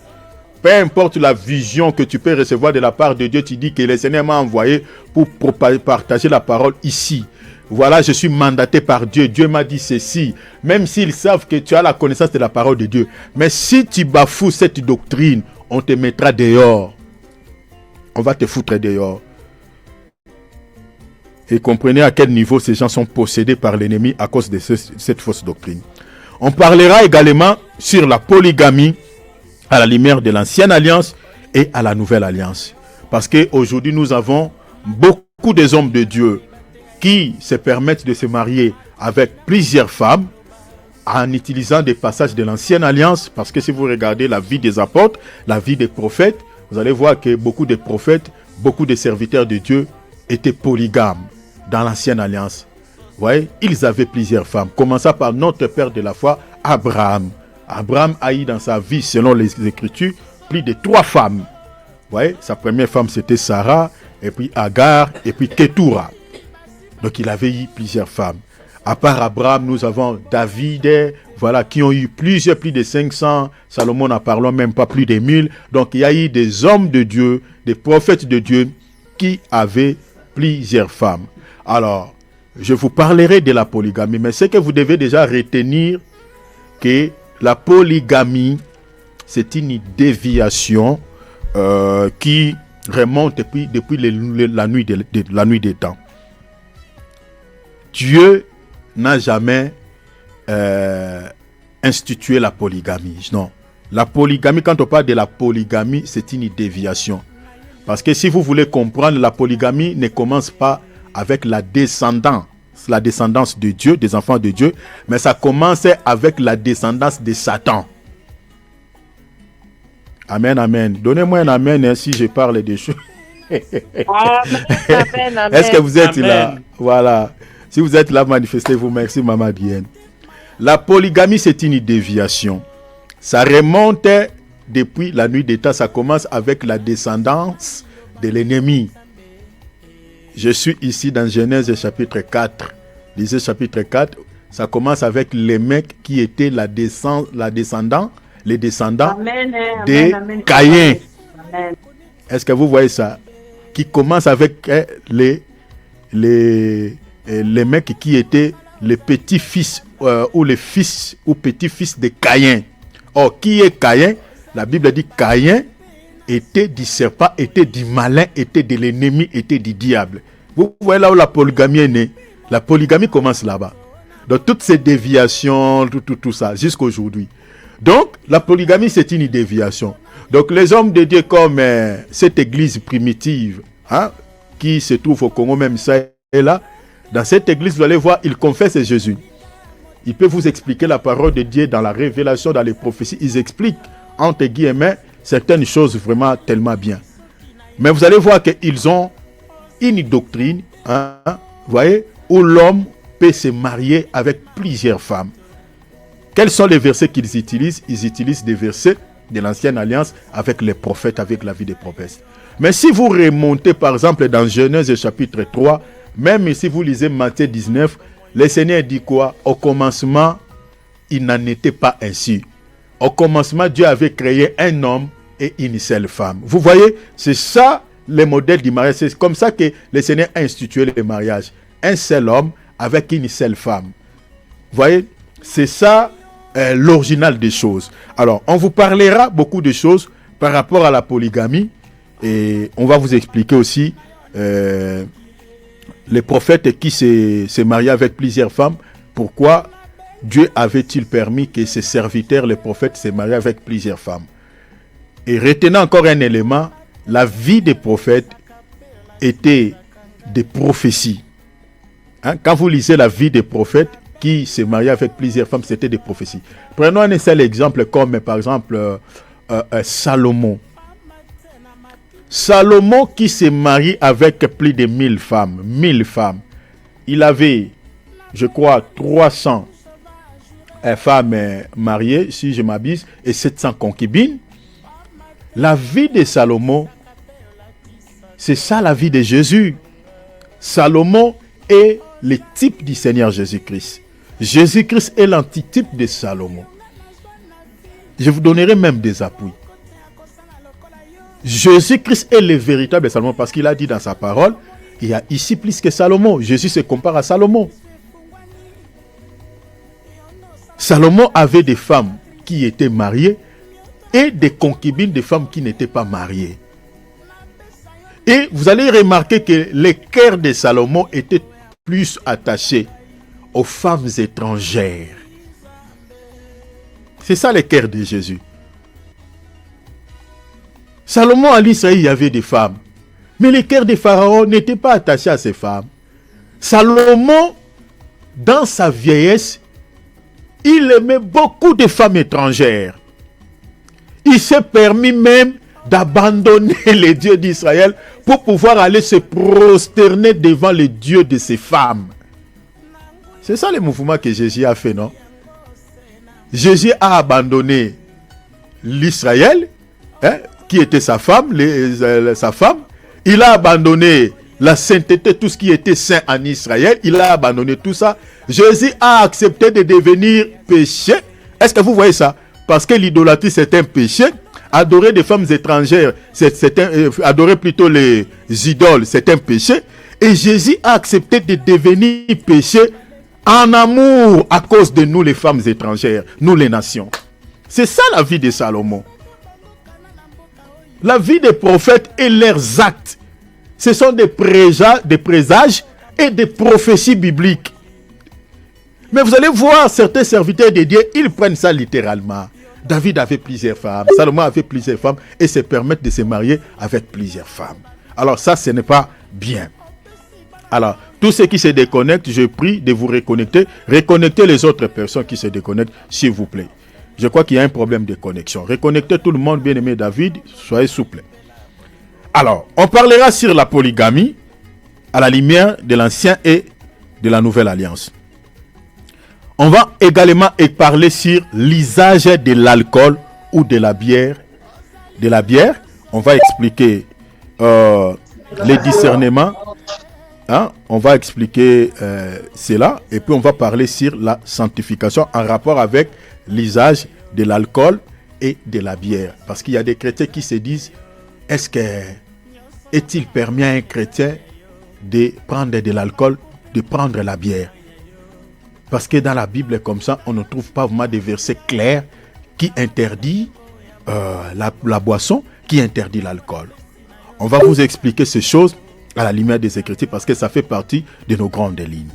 Peu importe la vision que tu peux recevoir de la part de Dieu, tu dis que le Seigneur m'a envoyé pour partager la parole ici. Voilà, je suis mandaté par Dieu. Dieu m'a dit ceci. Même s'ils savent que tu as la connaissance de la parole de Dieu. Mais si tu bafoues cette doctrine, on te mettra dehors. On va te foutre dehors. Et comprenez à quel niveau ces gens sont possédés par l'ennemi à cause de cette fausse doctrine. On parlera également sur la polygamie à la lumière de l'ancienne alliance et à la nouvelle alliance. Parce qu'aujourd'hui, nous avons beaucoup des hommes de Dieu qui se permettent de se marier avec plusieurs femmes en utilisant des passages de l'ancienne alliance. Parce que si vous regardez la vie des apôtres, la vie des prophètes, vous allez voir que beaucoup de prophètes, beaucoup de serviteurs de Dieu étaient polygames dans l'ancienne alliance. Vous voyez, ils avaient plusieurs femmes. Commençant par notre père de la foi, Abraham. Abraham a eu dans sa vie, selon les Écritures, plus de 3 femmes. Vous voyez, sa première femme c'était Sarah, et puis Agar, et puis Ketura. Donc il avait eu plusieurs femmes. À part Abraham, nous avons David, voilà, qui ont eu plus de 500. Salomon n'en parlons même pas, plus de 1000. Donc il y a eu des hommes de Dieu, des prophètes de Dieu qui avaient plusieurs femmes. Alors, je vous parlerai de la polygamie, mais c'est que vous devez déjà retenir que la polygamie, c'est une déviation qui remonte depuis la nuit des temps. Dieu n'a jamais institué la polygamie. Non. La polygamie, quand on parle de la polygamie, c'est une déviation. Parce que si vous voulez comprendre, la polygamie ne commence pas avec la descendance de Dieu, des enfants de Dieu, mais ça commence avec la descendance de Satan. Amen, amen. Donnez-moi un amen si je parle des choses. Amen, amen. Est-ce que vous êtes Amen. là? Voilà. Si vous êtes là, manifestez-vous. Merci, Maman Diane. La polygamie, c'est une déviation. Ça remonte depuis la nuit des temps. Ça commence avec la descendance de l'ennemi. Je suis ici dans Genèse chapitre 4. Lisez chapitre 4. Ça commence avec les mecs qui étaient les descendants Amen, de amen. Caïn. Amen. Est-ce que vous voyez ça? Qui commence avec les mecs qui étaient les petits-fils ou les fils ou petits-fils de Caïn. Or, qui est Caïn? La Bible dit Caïn était du serpent, était du malin, était de l'ennemi, était du diable. Vous voyez là où la polygamie est née. La polygamie commence là-bas. Donc, toutes ces déviations, tout ça, jusqu'à aujourd'hui. Donc, la polygamie, c'est une déviation. Donc, les hommes de Dieu comme cette église primitive, qui se trouve au Congo, même ça et là, dans cette église, vous allez voir, ils confessent Jésus. Ils peuvent vous expliquer la parole de Dieu dans la révélation, dans les prophéties. Ils expliquent, entre guillemets, certaines choses vraiment tellement bien. Mais vous allez voir qu'ils ont une doctrine, vous voyez, où l'homme peut se marier avec plusieurs femmes. Quels sont les versets qu'ils utilisent? Ils utilisent des versets de l'ancienne alliance avec les prophètes, avec la vie des prophètes. Mais si vous remontez par exemple dans Genèse chapitre 3, même si vous lisez Matthieu 19, le Seigneur dit quoi? Au commencement, il n'en était pas ainsi. Au commencement, Dieu avait créé un homme et une seule femme. Vous voyez, c'est ça le modèle du mariage. C'est comme ça que le Seigneur a institué le mariage. Un seul homme avec une seule femme. Vous voyez, c'est ça l'original des choses. Alors, on vous parlera beaucoup de choses par rapport à la polygamie et on va vous expliquer aussi les prophètes qui se mariaient avec plusieurs femmes. Pourquoi Dieu avait-il permis que ses serviteurs, les prophètes, se marient avec plusieurs femmes? Et retenez encore un élément, la vie des prophètes était des prophéties. Quand vous lisez la vie des prophètes qui se mariaient avec plusieurs femmes, c'était des prophéties. Prenons un seul exemple comme par exemple Salomon. Salomon qui s'est marié avec plus de 1000 femmes. 1000 femmes. Il avait, je crois, 300 femmes mariées, si je m'abuse, et 700 concubines. La vie de Salomon, c'est ça la vie de Jésus. Salomon est le type du Seigneur Jésus-Christ. Jésus-Christ est l'antitype de Salomon. Je vous donnerai même des appuis. Jésus-Christ est le véritable Salomon parce qu'il a dit dans sa parole, il y a ici plus que Salomon. Jésus se compare à Salomon. Salomon avait des femmes qui étaient mariées et des concubines de femmes qui n'étaient pas mariées. Et vous allez remarquer que le cœur de Salomon était plus attaché aux femmes étrangères. C'est ça le cœur de Jésus. Salomon, à l'Israël, il y avait des femmes. Mais le cœur de Pharaon n'était pas attaché à ces femmes. Salomon, dans sa vieillesse, il aimait beaucoup de femmes étrangères. Il s'est permis même d'abandonner les dieux d'Israël pour pouvoir aller se prosterner devant les dieux de ces femmes. C'est ça le mouvement que Jésus a fait, non? Jésus a abandonné l'Israël, qui était sa femme, sa femme. Il a abandonné la sainteté, tout ce qui était saint en Israël. Il a abandonné tout ça. Jésus a accepté de devenir péché. Est-ce que vous voyez ça? Parce que l'idolâtrie, c'est un péché. Adorer des femmes étrangères, adorer plutôt les idoles, c'est un péché. Et Jésus a accepté de devenir péché en amour à cause de nous, les femmes étrangères, nous les nations. C'est ça la vie de Salomon. La vie des prophètes et leurs actes, ce sont des présages et des prophéties bibliques. Mais vous allez voir certains serviteurs de Dieu, ils prennent ça littéralement. David avait plusieurs femmes, Salomon avait plusieurs femmes et se permettent de se marier avec plusieurs femmes. Alors ça, ce n'est pas bien. Alors, tous ceux qui se déconnectent, je prie de vous reconnecter. Reconnectez les autres personnes qui se déconnectent, s'il vous plaît. Je crois qu'il y a un problème de connexion. Reconnectez tout le monde, bien-aimé David, soyez souple. Alors, on parlera sur la polygamie à la lumière de l'Ancien et de la Nouvelle Alliance. On va également parler sur l'usage de l'alcool ou de la bière. De la bière, on va expliquer les discernements. On va expliquer cela et puis on va parler sur la sanctification en rapport avec l'usage de l'alcool et de la bière. Parce qu'il y a des chrétiens qui se disent, est-il permis à un chrétien de prendre de l'alcool, de prendre la bière? Parce que dans la Bible comme ça, on ne trouve pas vraiment des versets clairs qui interdit la boisson, qui interdit l'alcool. On va vous expliquer ces choses à la lumière des Écritures parce que ça fait partie de nos grandes lignes.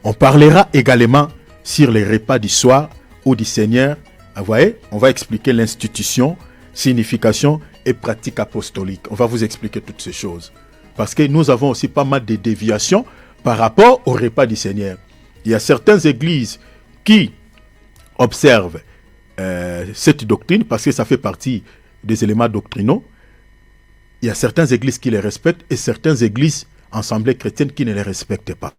On parlera également sur les repas du soir ou du Seigneur. Vous voyez, on va expliquer l'institution, signification et pratique apostolique. On va vous expliquer toutes ces choses. Parce que nous avons aussi pas mal de déviations par rapport au repas du Seigneur. Il y a certaines églises qui observent cette doctrine parce que ça fait partie des éléments doctrinaux. Il y a certaines églises qui les respectent et certaines églises, assemblées chrétiennes, qui ne les respectent pas.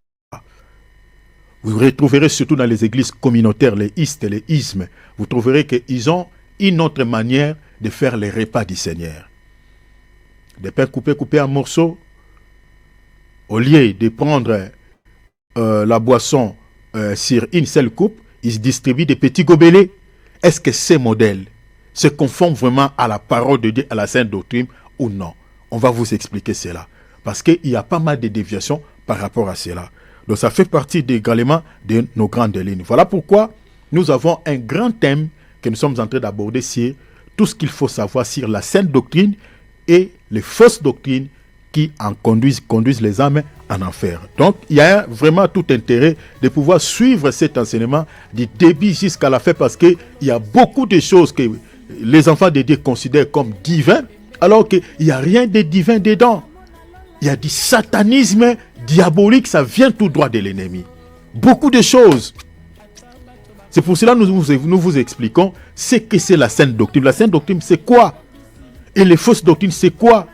Vous retrouverez surtout dans les églises communautaires, les istes et les ismes, vous trouverez qu'ils ont une autre manière de faire les repas du Seigneur. Des pains coupés en morceaux, au lieu de prendre la boisson sur une seule coupe, ils distribuent des petits gobelets. Est-ce que ces modèles se conforment vraiment à la parole de Dieu, à la sainte doctrine ou non? On va vous expliquer cela. Parce qu'il y a pas mal de déviations par rapport à cela. Donc ça fait partie également de nos grandes lignes. Voilà pourquoi nous avons un grand thème que nous sommes en train d'aborder sur tout ce qu'il faut savoir sur la sainte doctrine et les fausses doctrines qui en conduisent les âmes en enfer. Donc il y a vraiment tout intérêt de pouvoir suivre cet enseignement du début jusqu'à la fin parce qu'il y a beaucoup de choses que les enfants de Dieu considèrent comme divins alors qu'il n'y a rien de divin dedans. Il y a du satanisme diabolique, ça vient tout droit de l'ennemi. Beaucoup de choses. C'est pour cela que nous vous expliquons ce que c'est la sainte doctrine. La sainte doctrine, c'est quoi? Et les fausses doctrines, c'est quoi?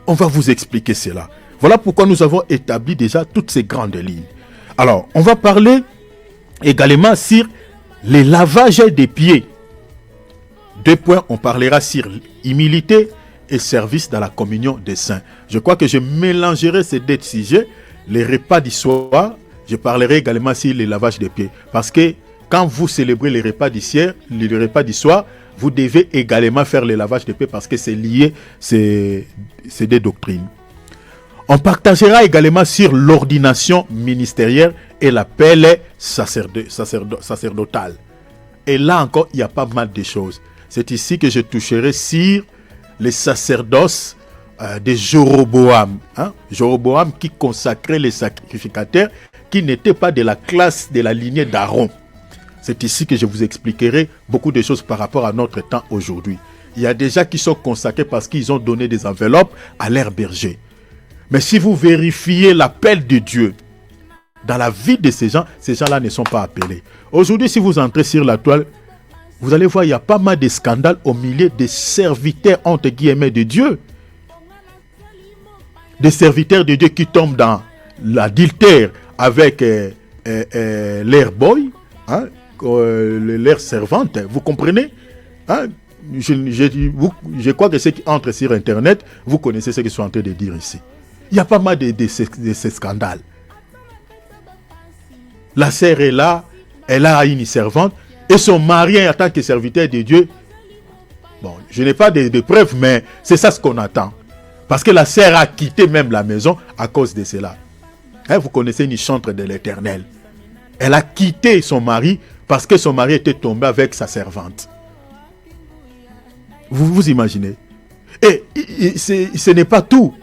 On va vous expliquer cela. Voilà pourquoi nous avons établi déjà toutes ces grandes lignes. Alors, on va parler également sur les lavages des pieds. 2 points, on parlera sur humilité et service dans la communion des saints. Je crois que je mélangerai ces 2 sujets. Les repas du soir, je parlerai également sur les lavages des pieds. Parce que quand vous célébrez les repas du soir, vous devez également faire le lavage des pieds parce que c'est lié, c'est des doctrines. On partagera également sur l'ordination ministérielle et l'appel sacerdotal. Et là encore, il y a pas mal de choses. C'est ici que je toucherai sur les sacerdoces de Jéroboam. Jéroboam qui consacrait les sacrificateurs qui n'étaient pas de la classe de la lignée d'Aaron. C'est ici que je vous expliquerai beaucoup de choses par rapport à notre temps aujourd'hui. Il y a des gens qui sont consacrés parce qu'ils ont donné des enveloppes à leurs bergers. Mais si vous vérifiez l'appel de Dieu dans la vie de ces gens-là ne sont pas appelés. Aujourd'hui, si vous entrez sur la toile, vous allez voir, il y a pas mal de scandales au milieu des serviteurs, entre guillemets, de Dieu. Des serviteurs de Dieu qui tombent dans l'adultère avec leur boy, leur servante. Vous comprenez? Je crois que ceux qui entrent sur Internet, vous connaissez ce qu'ils sont en train de dire ici. Il y a pas mal de ces scandales. La sœur est là, elle a une servante, et son mari en tant que serviteur de Dieu. Bon, je n'ai pas de preuves, mais c'est ça ce qu'on attend. Parce que la sœur a quitté même la maison à cause de cela. Vous connaissez une chantre de l'Éternel. Elle a quitté son mari parce que son mari était tombé avec sa servante. Vous imaginez? Et ce n'est pas tout.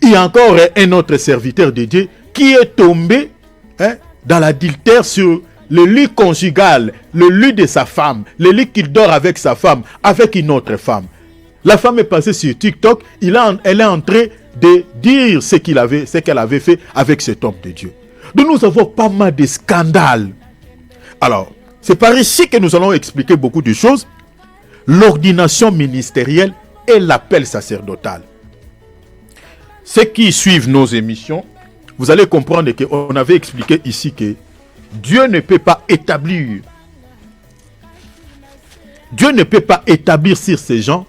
Il y a encore un autre serviteur de Dieu qui est tombé dans l'adultère sur le lit conjugal, le lit de sa femme, le lit qu'il dort avec sa femme, avec une autre femme. La femme est passée sur TikTok, elle est en train de dire ce qu'elle avait fait avec cet homme de Dieu. Donc nous avons pas mal de scandales. Alors, c'est par ici que nous allons expliquer beaucoup de choses. L'ordination ministérielle et l'appel sacerdotal. Ceux qui suivent nos émissions, vous allez comprendre qu'on avait expliqué ici que Dieu ne peut pas établir sur ces gens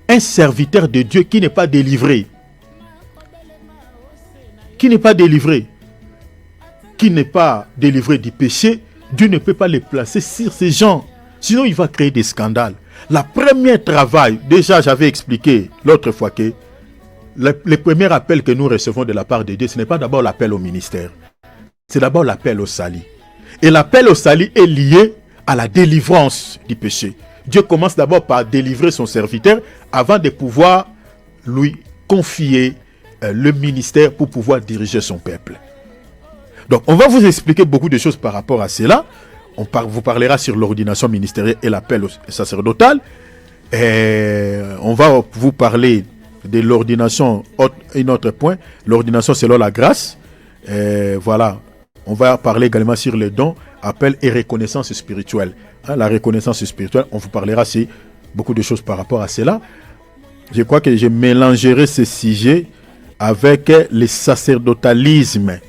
un serviteur de Dieu qui n'est pas délivré. Qui n'est pas délivré du péché. Dieu ne peut pas les placer sur ces gens. Sinon, il va créer des scandales. La première travail, déjà j'avais expliqué l'autre fois que le premier appel que nous recevons de la part de Dieu, ce n'est pas d'abord l'appel au ministère. C'est d'abord l'appel au salut. Et l'appel au salut est lié à la délivrance du péché. Dieu commence d'abord par délivrer son serviteur avant de pouvoir lui confier le ministère pour pouvoir diriger son peuple. Donc, on va vous expliquer beaucoup de choses par rapport à cela. Vous parlera sur l'ordination ministérielle et l'appel sacerdotal. On va vous parler de l'ordination, un autre point, l'ordination selon la grâce. Voilà. On va parler également sur les dons, appel et reconnaissance spirituelle. La reconnaissance spirituelle, on vous parlera sur beaucoup de choses par rapport à cela. Je crois que je mélangerai ce sujet avec le sacerdotalisme.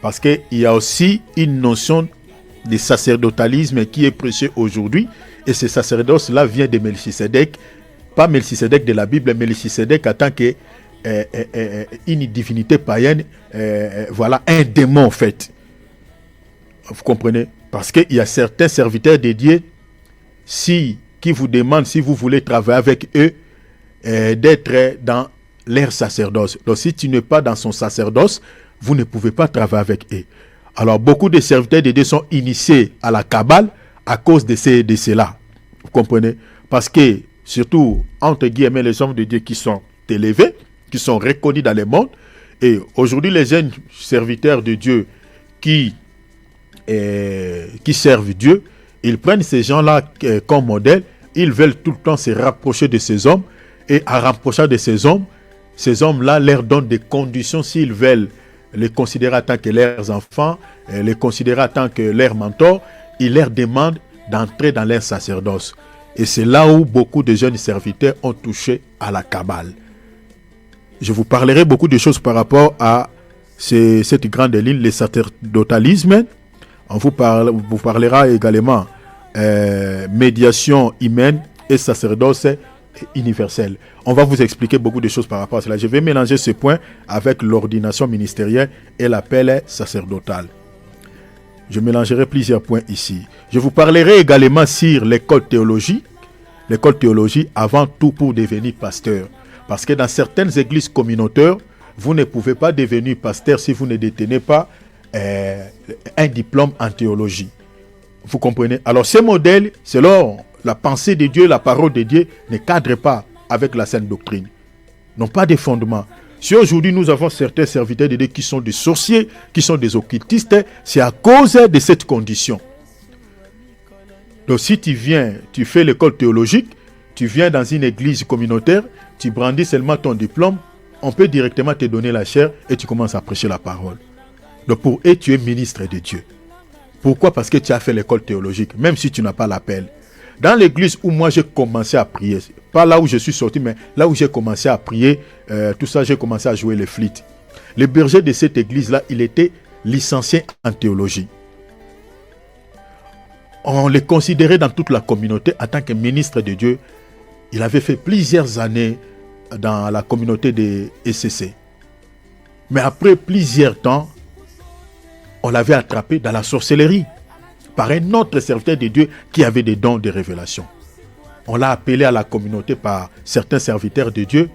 Parce qu'il y a aussi une notion de sacerdotalisme qui est prêché aujourd'hui. Et ce sacerdoce-là vient de Melchisédek. Pas Melchisédek de la Bible, mais Melchisédek en tant que une divinité païenne, voilà, un démon en fait. Vous comprenez? Parce qu'il y a certains serviteurs dédiés qui vous demandent, si vous voulez travailler avec eux, d'être dans leur sacerdoce. Donc si tu n'es pas dans son sacerdoce, vous ne pouvez pas travailler avec eux. Alors beaucoup de serviteurs dédiés sont initiés à la Kabbale à cause de cela. Vous comprenez? Parce que, surtout, entre guillemets, les hommes de Dieu qui sont élevés, qui sont reconnus dans le monde, et aujourd'hui les jeunes serviteurs de Dieu qui servent Dieu, ils prennent ces gens-là comme modèle, ils veulent tout le temps se rapprocher de ces hommes, et en rapprochant de ces hommes-là leur donnent des conditions s'ils veulent les considérer en tant que leurs enfants, les considérer en tant que leurs mentors, ils leur demandent d'entrer dans leur sacerdoce. Et c'est là où beaucoup de jeunes serviteurs ont touché à la Kabbale. Je vous parlerai beaucoup de choses par rapport à cette grande ligne, le sacerdotalisme. On vous parlera également médiation humaine et sacerdoce universel. On va vous expliquer beaucoup de choses par rapport à cela. Je vais mélanger ce point avec l'ordination ministérielle et l'appel sacerdotal. Je mélangerai plusieurs points ici. Je vous parlerai également sur l'école théologie. L'école théologie avant tout pour devenir pasteur. Parce que dans certaines églises communautaires, vous ne pouvez pas devenir pasteur si vous ne détenez pas un diplôme en théologie. Vous comprenez? Alors ce modèle, selon la pensée de Dieu, la parole de Dieu, ne cadre pas avec la sainte doctrine. N'ont pas de fondement. Si aujourd'hui nous avons certains serviteurs de Dieu qui sont des sorciers, qui sont des occultistes, c'est à cause de cette condition. Donc si tu viens, tu fais l'école théologique, tu viens dans une église communautaire, tu brandis seulement ton diplôme, on peut directement te donner la chair et tu commences à prêcher la parole. Donc pour eux, tu es ministre de Dieu. Pourquoi? Parce que tu as fait l'école théologique, même si tu n'as pas l'appel. Dans l'église où moi j'ai commencé à prier, pas là où je suis sorti, mais là où j'ai commencé à prier, tout ça, j'ai commencé à jouer les flûtes. Le berger de cette église-là, il était licencié en théologie. On le considérait dans toute la communauté en tant que ministre de Dieu. Il avait fait plusieurs années dans la communauté des SCC. Mais après plusieurs temps, on l'avait attrapé dans la sorcellerie par un autre serviteur de Dieu qui avait des dons de révélation. On l'a appelé à la communauté par certains serviteurs de Dieu.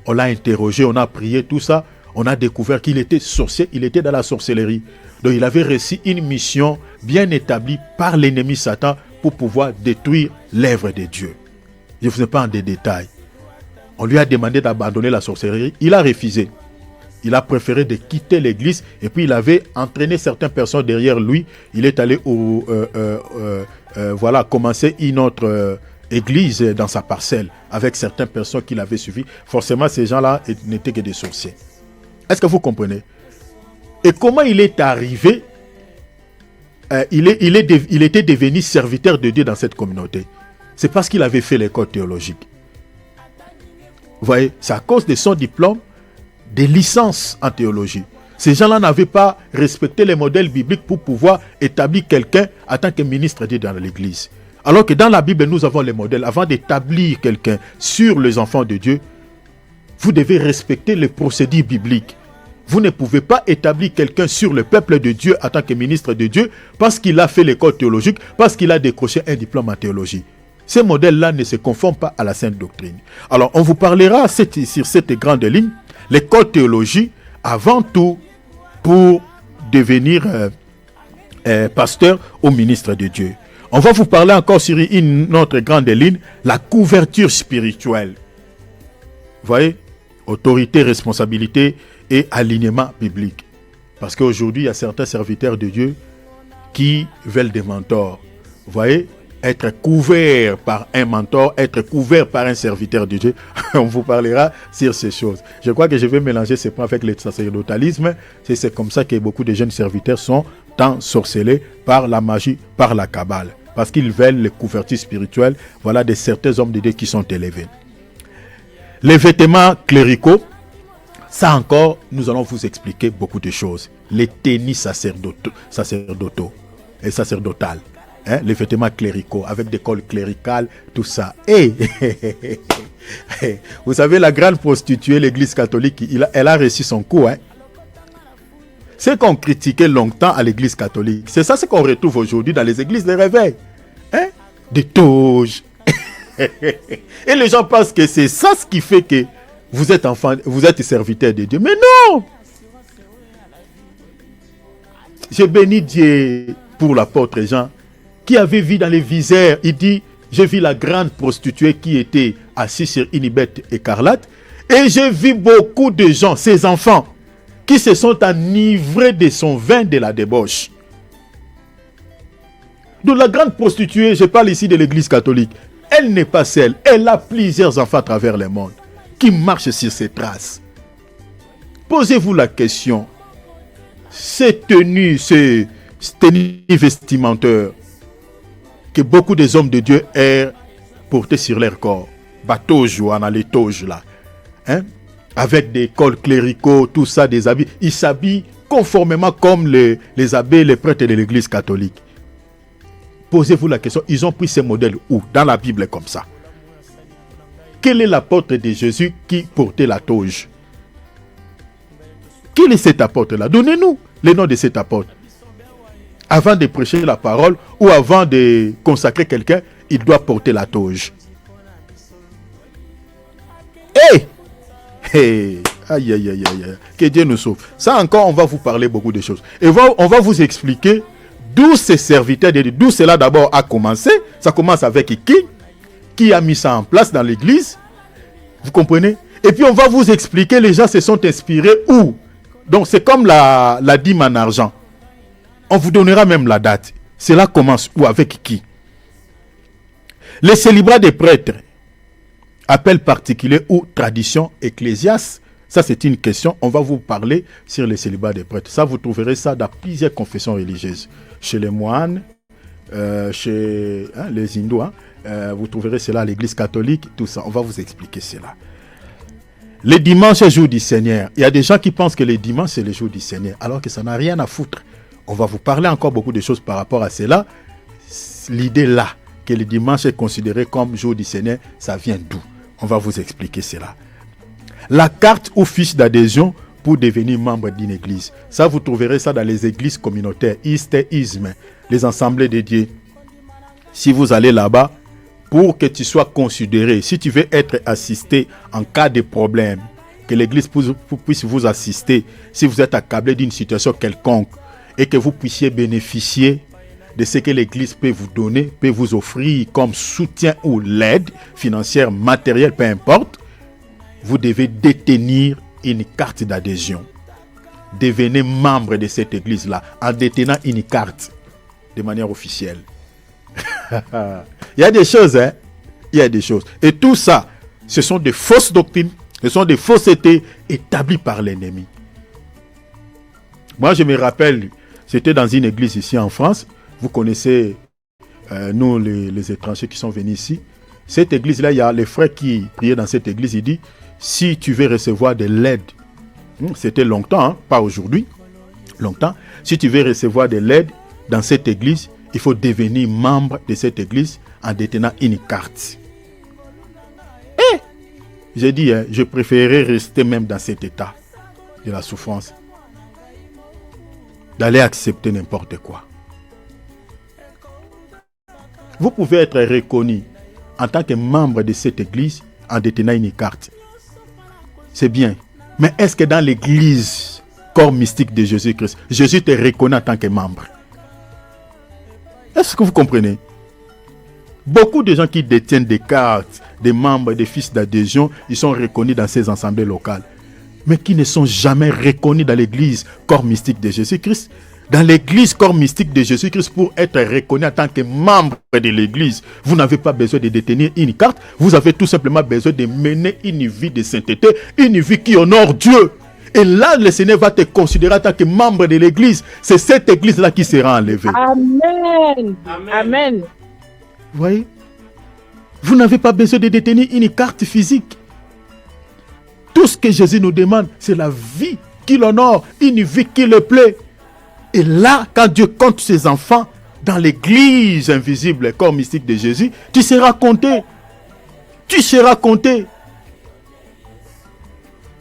On l'a interrogé, on a prié, tout ça. On a découvert qu'il était sorcier, il était dans la sorcellerie. Donc il avait reçu une mission bien établie par l'ennemi Satan pour pouvoir détruire l'œuvre de Dieu. Je ne vous ai pas en des détails. On lui a demandé d'abandonner la sorcellerie. Il a refusé. Il a préféré de quitter l'église et puis il avait entraîné certaines personnes derrière lui. Il est allé commencer une autre église dans sa parcelle avec certaines personnes qu'il avait suivies. Forcément, ces gens-là n'étaient que des sorciers. Est-ce que vous comprenez? Et comment il est arrivé? Il était devenu serviteur de Dieu dans cette communauté. C'est parce qu'il avait fait l'école théologique. Vous voyez, c'est à cause de son diplôme, des licences en théologie. Ces gens-là n'avaient pas respecté les modèles bibliques pour pouvoir établir quelqu'un en tant que ministre de Dieu dans l'église. Alors que dans la Bible, nous avons les modèles. Avant d'établir quelqu'un sur les enfants de Dieu, vous devez respecter les procédures bibliques. Vous ne pouvez pas établir quelqu'un sur le peuple de Dieu en tant que ministre de Dieu parce qu'il a fait l'école théologique, parce qu'il a décroché un diplôme en théologie. Ces modèles-là ne se conforment pas à la sainte doctrine. Alors, on vous parlera sur cette grande ligne, l'école théologie, avant tout, pour devenir pasteur ou ministre de Dieu. On va vous parler encore sur une autre grande ligne, la couverture spirituelle. Vous voyez? Autorité, responsabilité et alignement biblique. Parce qu'aujourd'hui, il y a certains serviteurs de Dieu qui veulent des mentors. Vous voyez? Être couvert par un mentor, être couvert par un serviteur de Dieu. On vous parlera sur ces choses. Je crois que je vais mélanger ces points avec le sacerdotalisme. C'est comme ça que beaucoup de jeunes serviteurs sont ensorcelés par la magie, par la Kabbale. Parce qu'ils veulent les couvertures spirituelles, voilà, de certains hommes de Dieu qui sont élevés. Les vêtements cléricaux, ça encore, nous allons vous expliquer beaucoup de choses. Les tennis sacerdotaux et sacerdotales. Les vêtements cléricaux, avec des cols cléricales, tout ça. Et vous savez, la grande prostituée, l'église catholique, elle a reçu son coup. C'est qu'on critiquait longtemps à l'église catholique. C'est ça ce qu'on retrouve aujourd'hui dans les églises de réveil. Des toges. Et les gens pensent que c'est ça ce qui fait que vous êtes enfant, vous êtes serviteur de Dieu. Mais non! Je bénis Dieu pour l'apôtre Jean, qui avait vu dans les visères, il dit, j'ai vu la grande prostituée qui était assise sur une bête écarlate, et j'ai vu beaucoup de gens, ses enfants, qui se sont enivrés de son vin de la débauche. Donc la grande prostituée, je parle ici de l'église catholique, elle n'est pas seule, elle a plusieurs enfants à travers le monde, qui marchent sur ses traces. Posez-vous la question, ces tenues vestimentaires, que beaucoup des hommes de Dieu errent porter sur leur corps. Batoge, on a les toges là. Hein? Avec des cols cléricaux, tout ça, des habits. Ils s'habillent conformément comme les abbés, les prêtres de l'église catholique. Posez-vous la question, ils ont pris ces modèles où? Dans la Bible comme ça. Quel est l'apôtre de Jésus qui portait la toge? Quel est cet apôtre-là? Donnez-nous le nom de cet apôtre. Avant de prêcher la parole ou avant de consacrer quelqu'un, il doit porter la toge. Aïe, aïe, aïe, aïe. Que Dieu nous sauve. Ça encore, on va vous parler beaucoup de choses. Et on va vous expliquer d'où ces serviteurs de Dieu, d'où cela d'abord a commencé. Ça commence avec qui a mis ça en place dans l'église. Vous comprenez? Et puis on va vous expliquer, les gens se sont inspirés où. Donc c'est comme la dîme en argent. On vous donnera même la date. Cela commence où, avec qui? Les célibats des prêtres, appel particulier ou tradition ecclésiaste. Ça, c'est une question. On va vous parler sur les célibats des prêtres. Ça, vous trouverez ça dans plusieurs confessions religieuses. Chez les moines, chez les hindous, vous trouverez cela à l'église catholique, tout ça. On va vous expliquer cela. Les dimanches, c'est le jour du Seigneur. Il y a des gens qui pensent que les dimanches, c'est le jour du Seigneur, alors que ça n'a rien à foutre. On va vous parler encore beaucoup de choses par rapport à cela. L'idée là, que le dimanche est considéré comme jour du Seigneur, ça vient d'où? On va vous expliquer cela. La carte ou fiche d'adhésion pour devenir membre d'une église. Ça, vous trouverez ça dans les églises communautaires, isme, les assemblées de Dieu. Si vous allez là-bas, pour que tu sois considéré, si tu veux être assisté en cas de problème, que l'église puisse vous assister, si vous êtes accablé d'une situation quelconque, et que vous puissiez bénéficier de ce que l'église peut vous donner, peut vous offrir comme soutien ou l'aide financière, matérielle, peu importe, vous devez détenir une carte d'adhésion. Devenez membre de cette église-là en détenant une carte de manière officielle. Il y a des choses, hein? Il y a des choses. Et tout ça, ce sont des fausses doctrines, ce sont des faussetés établies par l'ennemi. Moi, je me rappelle, c'était dans une église ici en France. Vous connaissez, nous, les étrangers qui sont venus ici. Cette église-là, il y a les frères qui priaient dans cette église. Il dit, si tu veux recevoir de l'aide, c'était longtemps, hein, pas aujourd'hui, longtemps. Si tu veux recevoir de l'aide dans cette église, il faut devenir membre de cette église en détenant une carte. Et j'ai dit, hein, je préférais rester même dans cet état de la souffrance, d'aller accepter n'importe quoi. Vous pouvez être reconnu en tant que membre de cette église en détenant une carte. C'est bien. Mais est-ce que dans l'église, corps mystique de Jésus-Christ, Jésus te reconnaît en tant que membre? Est-ce que vous comprenez? Beaucoup de gens qui détiennent des cartes, des membres, des fils d'adhésion, ils sont reconnus dans ces assemblées locales, mais qui ne sont jamais reconnus dans l'église corps mystique de Jésus-Christ. Dans l'église corps mystique de Jésus-Christ, pour être reconnu en tant que membre de l'église, vous n'avez pas besoin de détenir une carte, vous avez tout simplement besoin de mener une vie de sainteté, une vie qui honore Dieu. Et là, le Seigneur va te considérer en tant que membre de l'église. C'est cette église-là qui sera enlevée. Amen. Amen. Vous voyez? Vous n'avez pas besoin de détenir une carte physique. Tout ce que Jésus nous demande, c'est la vie qui l'honore, une vie qui le plaît. Et là, quand Dieu compte ses enfants dans l'église invisible, corps mystique de Jésus, tu seras compté. Tu seras compté.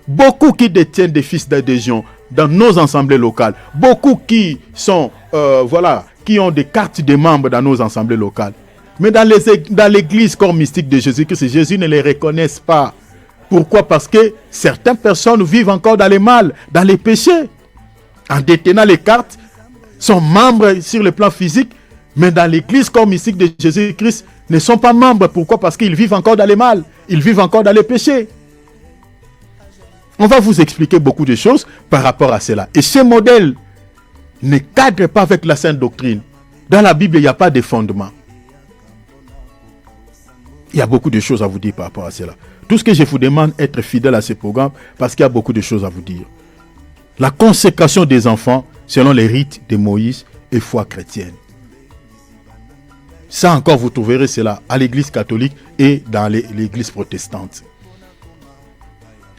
Beaucoup qui détiennent des fils d'adhésion dans nos assemblées locales, beaucoup qui sont, qui ont des cartes de membres dans nos assemblées locales. Mais dans l'église corps mystique de Jésus-Christ, Jésus ne les reconnaît pas. Pourquoi? Parce que certaines personnes vivent encore dans les mal, dans les péchés. En détenant les cartes, sont membres sur le plan physique, mais dans l'église corps mystique de Jésus-Christ, ne sont pas membres. Pourquoi? Parce qu'ils vivent encore dans les mal, ils vivent encore dans les péchés. On va vous expliquer beaucoup de choses par rapport à cela. Et ce modèle ne cadre pas avec la sainte doctrine. Dans la Bible, il n'y a pas de fondement. Il y a beaucoup de choses à vous dire par rapport à cela. Tout ce que je vous demande, être fidèle à ce programme, parce qu'il y a beaucoup de choses à vous dire. La consécration des enfants, selon les rites de Moïse et foi chrétienne. Ça encore, vous trouverez cela à l'église catholique et dans l'église protestante.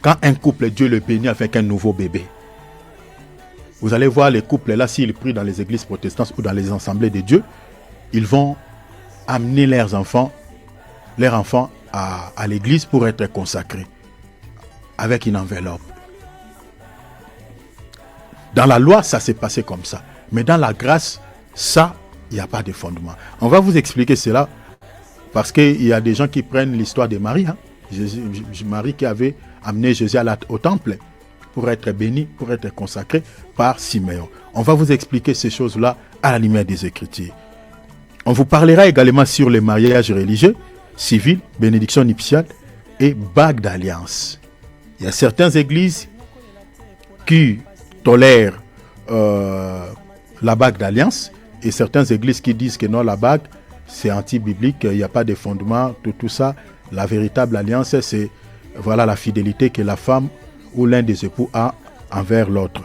Quand un couple, Dieu le bénit avec un nouveau bébé. Vous allez voir les couples là, s'ils prient dans les églises protestantes ou dans les assemblées de Dieu, ils vont amener leurs enfants à l'église pour être consacrés avec une enveloppe. Dans la loi, ça s'est passé comme ça. Mais dans la grâce, ça, il n'y a pas de fondement. On va vous expliquer cela parce qu'il y a des gens qui prennent l'histoire de Marie. Marie qui avait amené Jésus au temple pour être béni, pour être consacré par Siméon. On va vous expliquer ces choses-là à la lumière des Écritures. On vous parlera également sur les mariages religieux, civils, bénédiction nuptiale et bague d'alliance. Il y a certaines églises qui tolèrent la bague d'alliance et certaines églises qui disent que non, la bague, c'est anti-biblique, il n'y a pas de fondement, tout ça. La véritable alliance, c'est voilà la fidélité que la femme ou l'un des époux a envers l'autre.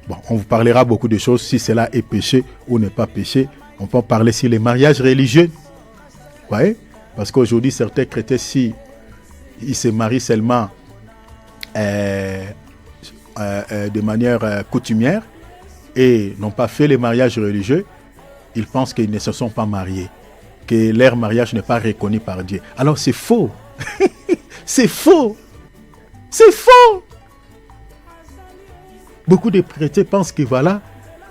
Bon, on vous parlera beaucoup de choses, si cela est péché ou n'est pas péché. On peut parler sur les mariages religieux. Vous voyez? Parce qu'aujourd'hui, certains chrétiens, si ils se marient seulement de manière coutumière et n'ont pas fait les mariages religieux, ils pensent qu'ils ne se sont pas mariés, que leur mariage n'est pas reconnu par Dieu. Alors c'est faux. C'est faux. C'est faux. Beaucoup de chrétiens pensent que voilà,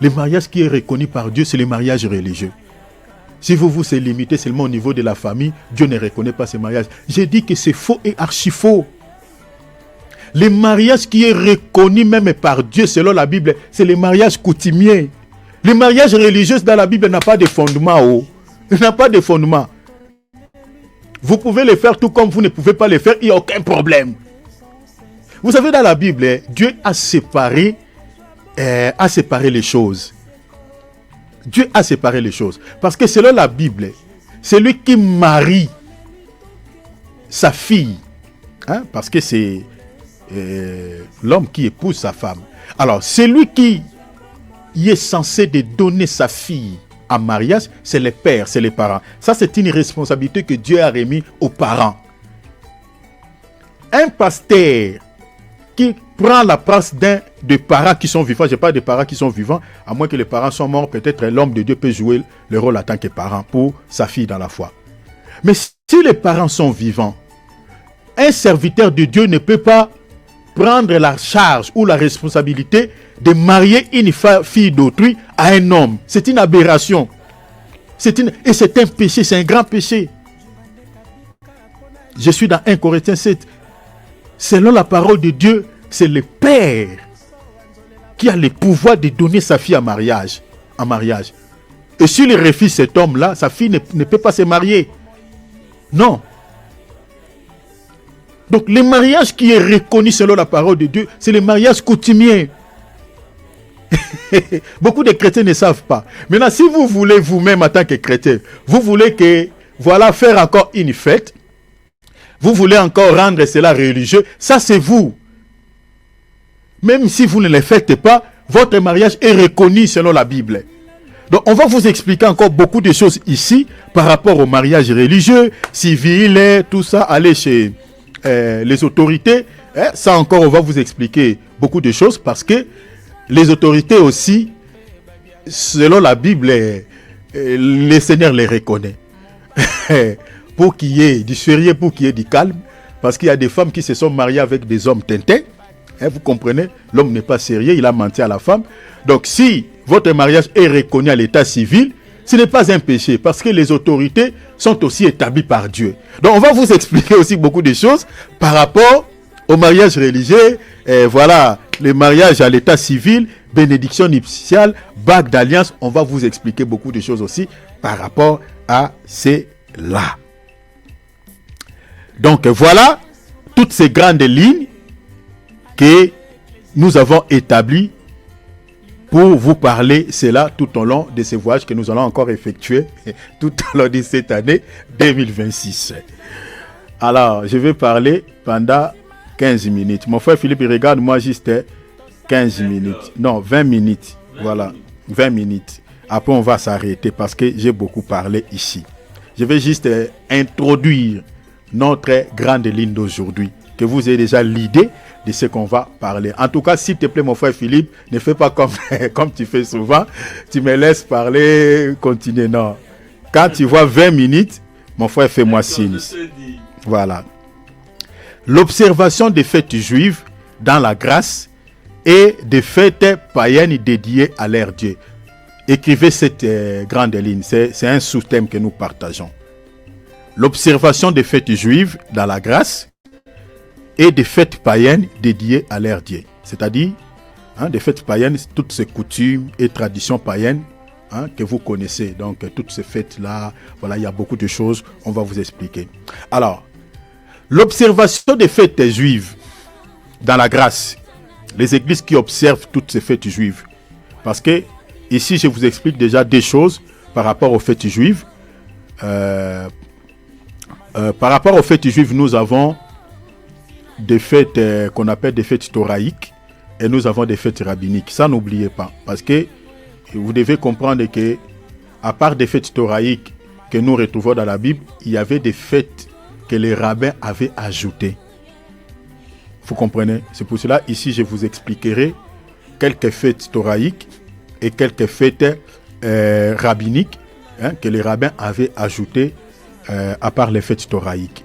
le mariage qui est reconnu par Dieu, c'est le mariage religieux. Si vous vous limitez seulement au niveau de la famille, Dieu ne reconnaît pas ce mariage. J'ai dit que c'est faux et archi faux. Le mariage qui est reconnu même par Dieu selon la Bible, c'est le mariage coutumier. Le mariage religieux dans la Bible n'a pas de fondement. Oh. Il n'a pas de fondement. Vous pouvez le faire tout comme vous ne pouvez pas le faire, il n'y a aucun problème. Vous savez, dans la Bible, Dieu a séparé les choses. Dieu a séparé les choses. Parce que selon la Bible, celui qui marie sa fille, parce que c'est l'homme qui épouse sa femme. Alors, celui qui est censé de donner sa fille en mariage, c'est les pères, c'est les parents. Ça, c'est une responsabilité que Dieu a remis aux parents. Un pasteur qui prend la place d'un des parents qui sont vivants, je parle des parents qui sont vivants, à moins que les parents soient morts, peut-être l'homme de Dieu peut jouer le rôle en tant que parent pour sa fille dans la foi. Mais si les parents sont vivants, un serviteur de Dieu ne peut pas prendre la charge ou la responsabilité de marier une fille d'autrui à un homme. C'est une aberration. Et c'est un péché, c'est un grand péché. Je suis dans 1 Corinthiens 7. Selon la parole de Dieu, c'est le père qui a le pouvoir de donner sa fille en mariage. Et s'il refuse cet homme-là, sa fille ne peut pas se marier. Non. Donc le mariage qui est reconnu selon la parole de Dieu, c'est le mariage coutumier. Beaucoup de chrétiens ne savent pas. Maintenant, si vous voulez vous-même en tant que chrétien, vous voulez faire encore une fête, vous voulez encore rendre cela religieux, ça c'est vous. Même si vous ne le faites pas, votre mariage est reconnu selon la Bible. Donc on va vous expliquer encore beaucoup de choses ici par rapport au mariage religieux, civil, tout ça. Allez chez les autorités. Ça encore, on va vous expliquer beaucoup de choses parce que les autorités aussi, selon la Bible, le Seigneur les reconnaît. Pour qu'il y ait du sérieux, pour qu'il y ait du calme. Parce qu'il y a des femmes qui se sont mariées avec des hommes teintés. Vous comprenez? L'homme n'est pas sérieux, il a menti à la femme. Donc si votre mariage est reconnu à l'état civil, ce n'est pas un péché. Parce que les autorités sont aussi établies par Dieu. Donc on va vous expliquer aussi beaucoup de choses par rapport au mariage religieux. Voilà, le mariage à l'état civil, bénédiction nuptiale, bague d'alliance. On va vous expliquer beaucoup de choses aussi par rapport à cela. Donc voilà toutes ces grandes lignes que nous avons établies pour vous parler cela tout au long de ce voyage que nous allons encore effectuer tout au long de cette année 2026. Alors, je vais parler pendant 15 minutes. Mon frère Philippe, regarde-moi juste 15 minutes. Non, 20 minutes. Voilà, 20 minutes. Après, on va s'arrêter parce que j'ai beaucoup parlé ici. je vais juste introduire notre grande ligne d'aujourd'hui, que vous ayez déjà l'idée de ce qu'on va parler. En tout cas, s'il te plaît, mon frère Philippe, ne fais pas comme, comme tu fais souvent. Tu me laisses parler, continuer. Non. Quand tu vois 20 minutes, mon frère, fais-moi signe. Voilà. L'observation des fêtes juives dans la grâce et des fêtes païennes dédiées à leur Dieu. Écrivez cette grande ligne. C'est un sous-thème que nous partageons. L'observation des fêtes juives dans la grâce et des fêtes païennes dédiées à leur Dieu. C'est-à-dire, des fêtes païennes, toutes ces coutumes et traditions païennes que vous connaissez. Donc, toutes ces fêtes-là, voilà, il y a beaucoup de choses, on va vous expliquer. Alors, l'observation des fêtes juives dans la grâce, les églises qui observent toutes ces fêtes juives. Parce que, ici, je vous explique déjà des choses par rapport aux fêtes juives. Par rapport aux fêtes juives, nous avons des fêtes qu'on appelle des fêtes thoraïques et nous avons des fêtes rabbiniques. Ça, n'oubliez pas. Parce que vous devez comprendre que, à part des fêtes thoraïques que nous retrouvons dans la Bible, il y avait des fêtes que les rabbins avaient ajoutées. Vous comprenez? C'est pour cela, ici, je vous expliquerai quelques fêtes thoraïques et quelques fêtes rabbiniques que les rabbins avaient ajoutées à part les fêtes thoraïques.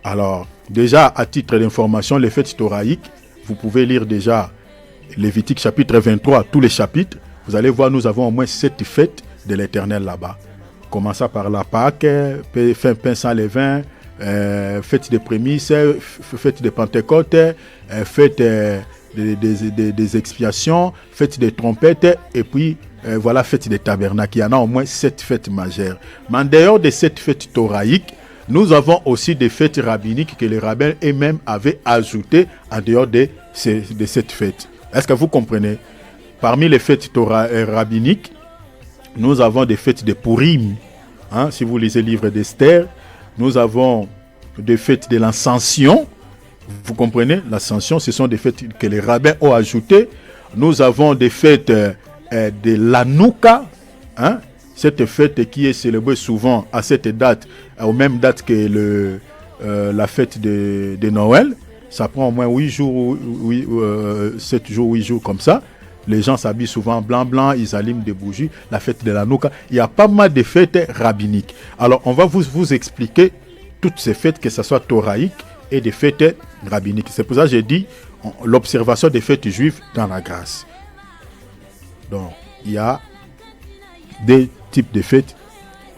Alors, déjà, à titre d'information, les fêtes thoraïques, vous pouvez lire déjà Lévitique chapitre 23, tous les chapitres. Vous allez voir, nous avons au moins 7 fêtes de l'Éternel là-bas. Commençant par la Pâque, pain sans levain, fête des prémices, fête de Pentecôte, fête des expiations, fête des trompettes, et puis voilà, fête des tabernacles. Il y en a au moins 7 fêtes majeures. Mais en dehors de cette fête thoraïque, nous avons aussi des fêtes rabbiniques que les rabbins eux-mêmes avaient ajoutées en dehors de cette fête. Est-ce que vous comprenez? Parmi les fêtes rabbiniques, nous avons des fêtes de Purim. Si vous lisez le livre d'Esther, nous avons des fêtes de l'Ascension. Vous comprenez? L'Ascension, ce sont des fêtes que les rabbins ont ajoutées. Nous avons des fêtes de l'Hanouka. Cette fête qui est célébrée souvent à cette date, aux mêmes dates que la fête de Noël. Ça prend au moins 8 jours, 7 jours, 8 jours comme ça. Les gens s'habillent souvent blanc, ils allument des bougies. La fête de l'Hanouka. Il y a pas mal de fêtes rabbiniques. Alors, on va vous expliquer toutes ces fêtes, que ce soit thoraïques et des fêtes rabbiniques. C'est pour ça que j'ai dit l'observation des fêtes juives dans la grâce. Donc, il y a des types de fêtes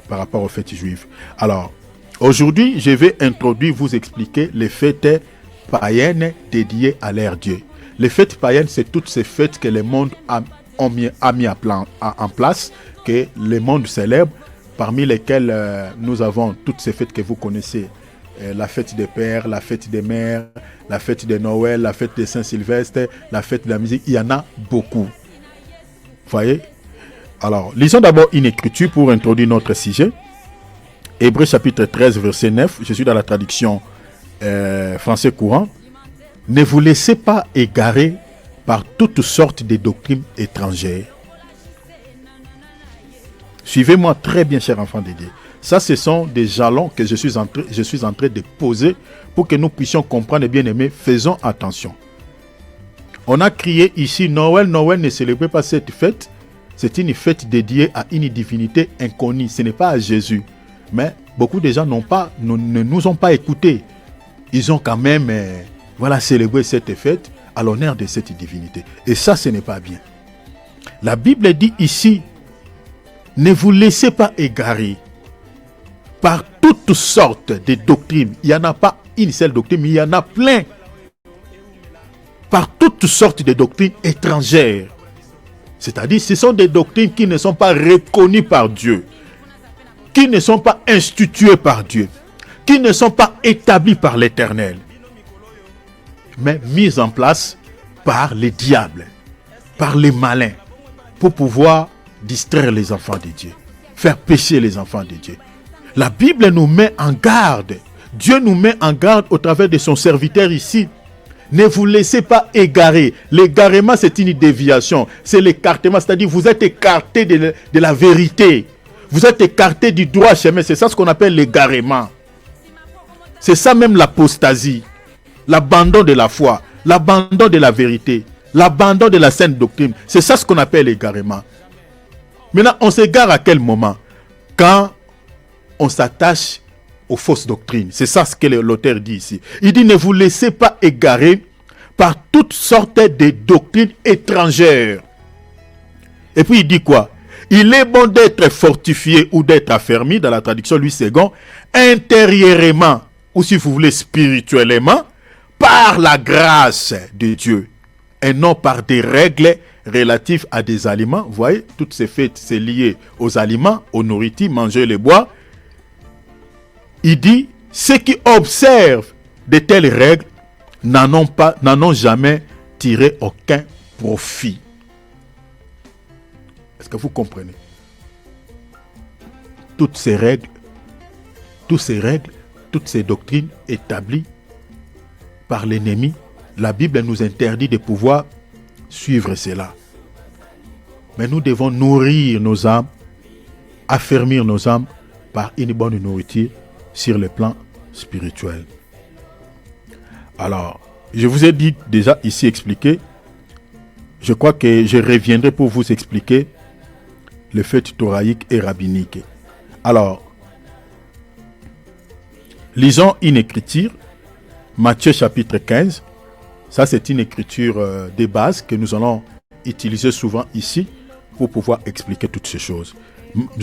par rapport aux fêtes juives. Alors, aujourd'hui, je vais introduire, vous expliquer les fêtes païennes dédiées à leur Dieu. Les fêtes païennes, c'est toutes ces fêtes que le monde a mis en place, que le monde célèbre, parmi lesquelles nous avons toutes ces fêtes que vous connaissez. La fête des pères, la fête des mères, la fête de Noël, la fête de Saint-Sylvestre, la fête de la musique. Il y en a beaucoup. Vous voyez? Alors, lisons d'abord une écriture pour introduire notre sujet. Hébreux chapitre 13, verset 9. Je suis dans la traduction français courant. Ne vous laissez pas égarer par toutes sortes de doctrines étrangères. Suivez-moi très bien, chers enfants de Dieu. Ça, ce sont des jalons que je suis en train de poser pour que nous puissions comprendre, bien aimés. Faisons attention. On a crié ici Noël. Noël ne célèbre pas cette fête. C'est une fête dédiée à une divinité inconnue. Ce n'est pas à Jésus. Mais beaucoup de gens ne nous ont pas écoutés. Ils ont quand même célébré cette fête à l'honneur de cette divinité. Et ça, ce n'est pas bien. La Bible dit ici, ne vous laissez pas égarer par toutes sortes de doctrines. Il n'y en a pas une seule doctrine, mais il y en a plein. Par toutes sortes de doctrines étrangères. C'est-à-dire, ce sont des doctrines qui ne sont pas reconnues par Dieu, qui ne sont pas instituées par Dieu, qui ne sont pas établies par l'Éternel, mais mises en place par les diables, par les malins, pour pouvoir distraire les enfants de Dieu, faire pécher les enfants de Dieu. La Bible nous met en garde. Dieu nous met en garde au travers de son serviteur ici. Ne vous laissez pas égarer. L'égarement, c'est une déviation. C'est l'écartement, c'est-à-dire vous êtes écarté de la vérité. Vous êtes écarté du droit chemin. C'est ça ce qu'on appelle l'égarement. C'est ça même l'apostasie. L'abandon de la foi. L'abandon de la vérité. L'abandon de la sainte doctrine. C'est ça ce qu'on appelle l'égarement. Maintenant, on s'égare à quel moment? Quand on s'attache aux fausses doctrines. C'est ça ce que l'auteur dit ici. Il dit, ne vous laissez pas égarer par toutes sortes de doctrines étrangères. Et puis il dit quoi? Il est bon d'être fortifié ou d'être affermi, dans la traduction Louis II, intérieurement, ou si vous voulez spirituellement, par la grâce de Dieu, et non par des règles relatives à des aliments. Vous voyez, toutes ces fêtes, c'est lié aux aliments, aux nourritures, manger, les boire. Il dit, ceux qui observent de telles règles n'en ont jamais tiré aucun profit. Est-ce que vous comprenez? Toutes ces règles, toutes ces doctrines établies par l'ennemi, la Bible nous interdit de pouvoir suivre cela. Mais nous devons nourrir nos âmes, affermir nos âmes par une bonne nourriture sur le plan spirituel. Alors, je vous ai dit déjà ici expliqué. Je crois que je reviendrai pour vous expliquer le fait thoraïque et rabbinique. Alors, lisons une écriture, Matthieu chapitre 15. Ça, c'est une écriture de base que nous allons utiliser souvent ici pour pouvoir expliquer toutes ces choses.